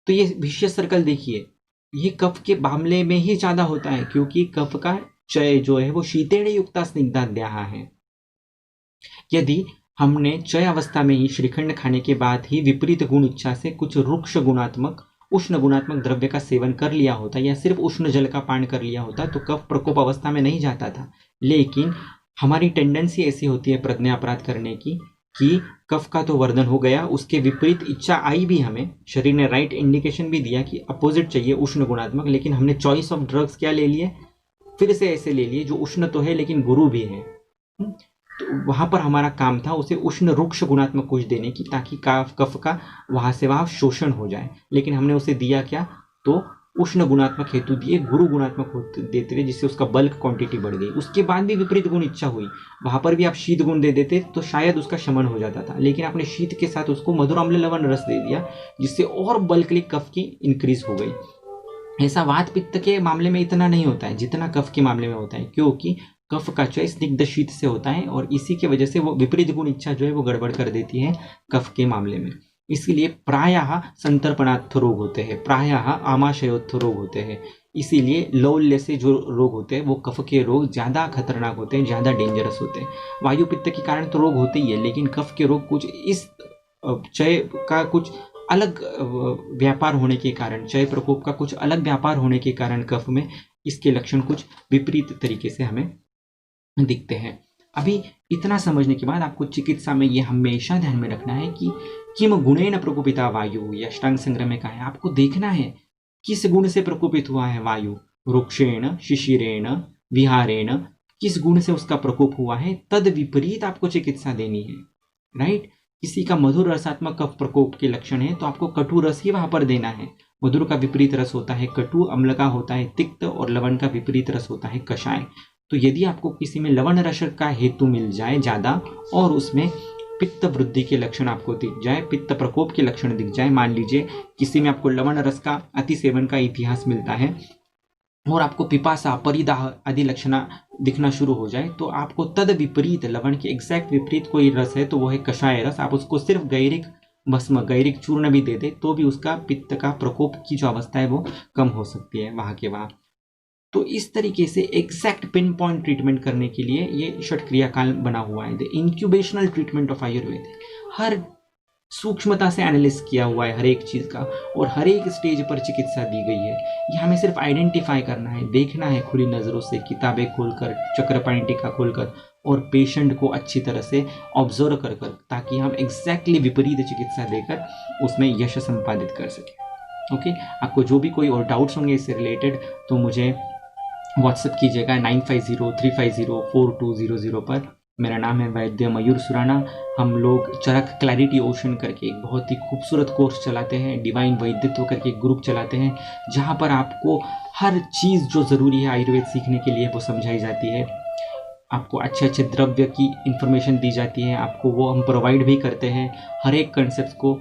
तो ये विशेष सर्कल देखिए, ये कफ के मामले में ही ज्यादा होता है, क्योंकि कफ का चय जो है वो शीतेण युक्ता स्निग्धाद्याः है। यदि हमने चय अवस्था में ही श्रीखंड खाने के बाद ही विपरीत गुण इच्छा से कुछ रुक्ष गुणात्मक उष्ण गुणात्मक द्रव्य का सेवन कर लिया होता या सिर्फ उष्ण जल का पान कर लिया होता तो कफ प्रकोप अवस्था में नहीं जाता था। लेकिन हमारी टेंडेंसी ऐसी होती है प्रज्ञा अपराध करने की कि कफ का तो वर्धन हो गया, उसके विपरीत इच्छा आई भी, हमें शरीर ने राइट इंडिकेशन भी दिया कि अपोजिट चाहिए उष्ण गुणात्मक, लेकिन हमने चॉइस ऑफ ड्रग्स क्या ले लिए, फिर से ऐसे ले लिए जो उष्ण तो है लेकिन गुरु भी है। तो वहां पर हमारा काम था उसे उष्ण रुक्ष गुणात्मक कुछ देने की, ताकि कफ का वहां से वहां शोषण हो जाए। लेकिन हमने उसे दिया क्या, तो उष्ण गुणात्मक हेतु दिए, गुरु गुणात्मक देते रहे, जिससे उसका बल्क क्वांटिटी बढ़ गई। उसके बाद भी विपरीत गुण इच्छा हुई, वहां पर भी आप शीत गुण दे देते तो शायद उसका शमन हो जाता था, लेकिन आपने शीत के साथ उसको मधुर अम्ल लवण रस दे दिया, जिससे और बल्कली कफ की इंक्रीज हो गई। ऐसा वात पित्त के मामले में इतना नहीं होता है जितना कफ के मामले में होता है, क्योंकि कफ का चय स्निग्ध शीत से होता है और इसी की वजह से वो विपरीत गुण इच्छा जो है वो गड़बड़ कर देती है कफ के मामले में। इसीलिए प्रायः संतर्पणार्थ रोग होते हैं, प्रायः आमाशयोत्थ रोग होते हैं। इसीलिए लौल्य से जो रोग होते हैं वो कफ के रोग ज़्यादा खतरनाक होते हैं, ज़्यादा डेंजरस होते हैं। वायु पित्त के कारण तो रोग होते ही है, लेकिन कफ के रोग कुछ इस चय का कुछ अलग व्यापार होने के कारण, चय प्रकोप का कुछ अलग व्यापार होने के कारण कफ में इसके लक्षण कुछ विपरीत तरीके से हमें दिखते हैं। अभी इतना समझने के बाद आपको चिकित्सा में ये हमेशा ध्यान में रखना है कि किम गुणेन प्रकोपिता वायु, ये अष्टांग संग्रह में कहा है। आपको देखना है किस गुण से प्रकोपित हुआ है वायु, रुक्षेण शिशिरेण विहारेण, किस गुण से उसका प्रकोप हुआ है, तद विपरीत आपको चिकित्सा देनी है। राइट, किसी का मधुर रसात्मक कफ प्रकोप के लक्षण है तो आपको कटु रस ही वहां पर देना है। मधुर का विपरीत रस होता है कटु, अम्ल का होता है तिक्त और लवण का विपरीत रस होता है कषाय। तो यदि आपको किसी में लवण रस का हेतु मिल जाए ज़्यादा और उसमें पित्त वृद्धि के लक्षण आपको दिख जाए, पित्त प्रकोप के लक्षण दिख जाए, मान लीजिए किसी में आपको लवण रस का अति सेवन का इतिहास मिलता है और आपको पिपासा परिदाह आदि लक्षण दिखना शुरू हो जाए, तो आपको तद विपरीत लवण के एग्जैक्ट विपरीत कोई रस है तो वो है कषाय रस। आप उसको सिर्फ गैरिक भस्म, गैरिक चूर्ण भी दे दे तो भी उसका पित्त का प्रकोप की जो अवस्था है वो कम हो सकती है वहां के वहां। तो इस तरीके से एग्जैक्ट पिन पॉइंट ट्रीटमेंट करने के लिए ये षट क्रियाकाल बना हुआ है, द इंक्यूबेशनल ट्रीटमेंट ऑफ आयुर्वेद। हर सूक्ष्मता से एनालिस किया हुआ है हर एक चीज का और हर एक स्टेज पर चिकित्सा दी गई है। ये हमें सिर्फ आइडेंटिफाई करना है, देखना है खुली नजरों से, किताबें खोलकर, चक्रपाणी टीका खोलकर और पेशेंट को अच्छी तरह से ऑब्जर्व कर कर, ताकि हम एग्जैक्टली विपरीत चिकित्सा देकर उसमें यश संपादित कर सकें। ओके, आपको जो भी कोई और डाउट्स होंगे इससे रिलेटेड तो मुझे व्हाट्सएप कीजिएगा 9503504200 पर। मेरा नाम है वैद्य मयूर सुराना। हम लोग चरक क्लैरिटी ओशन करके एक बहुत ही खूबसूरत कोर्स चलाते हैं, डिवाइन वैद्यत्व करके एक ग्रुप चलाते हैं, जहाँ पर आपको हर चीज़ जो ज़रूरी है आयुर्वेद सीखने के लिए वो समझाई जाती है। आपको अच्छे अच्छे द्रव्य की इंफॉर्मेशन दी जाती है, आपको वो हम प्रोवाइड भी करते हैं। हर एक कंसेप्ट को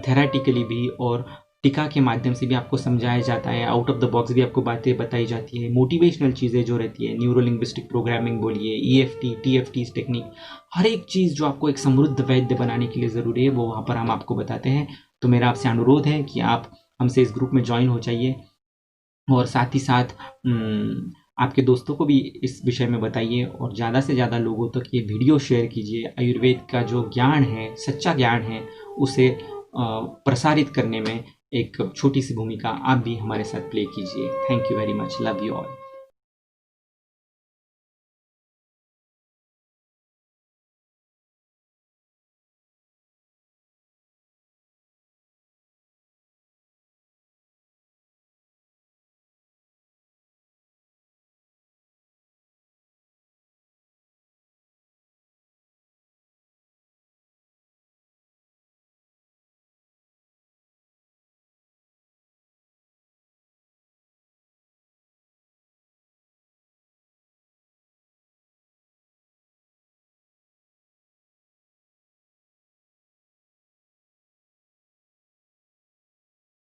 थेराटिकली भी और टीका के माध्यम से भी आपको समझाया जाता है, आउट ऑफ द बॉक्स भी आपको बातें बताई जाती है। मोटिवेशनल चीज़ें जो रहती है, न्यूरो लिंग्विस्टिक प्रोग्रामिंग बोलिए, EFT TFT टेक्निक, हर एक चीज़ जो आपको एक समृद्ध वैद्य बनाने के लिए ज़रूरी है वो वहाँ पर हम आपको बताते हैं। तो मेरा आपसे अनुरोध है कि आप हमसे इस ग्रुप में ज्वाइन हो जाइए और साथ ही साथ आपके दोस्तों को भी इस विषय में बताइए और ज़्यादा से ज़्यादा लोगों तक ये वीडियो शेयर कीजिए। आयुर्वेद का जो ज्ञान है, सच्चा ज्ञान है, उसे प्रसारित करने में एक छोटी सी भूमिका आप भी हमारे साथ प्ले कीजिए। Thank you very much, love you all.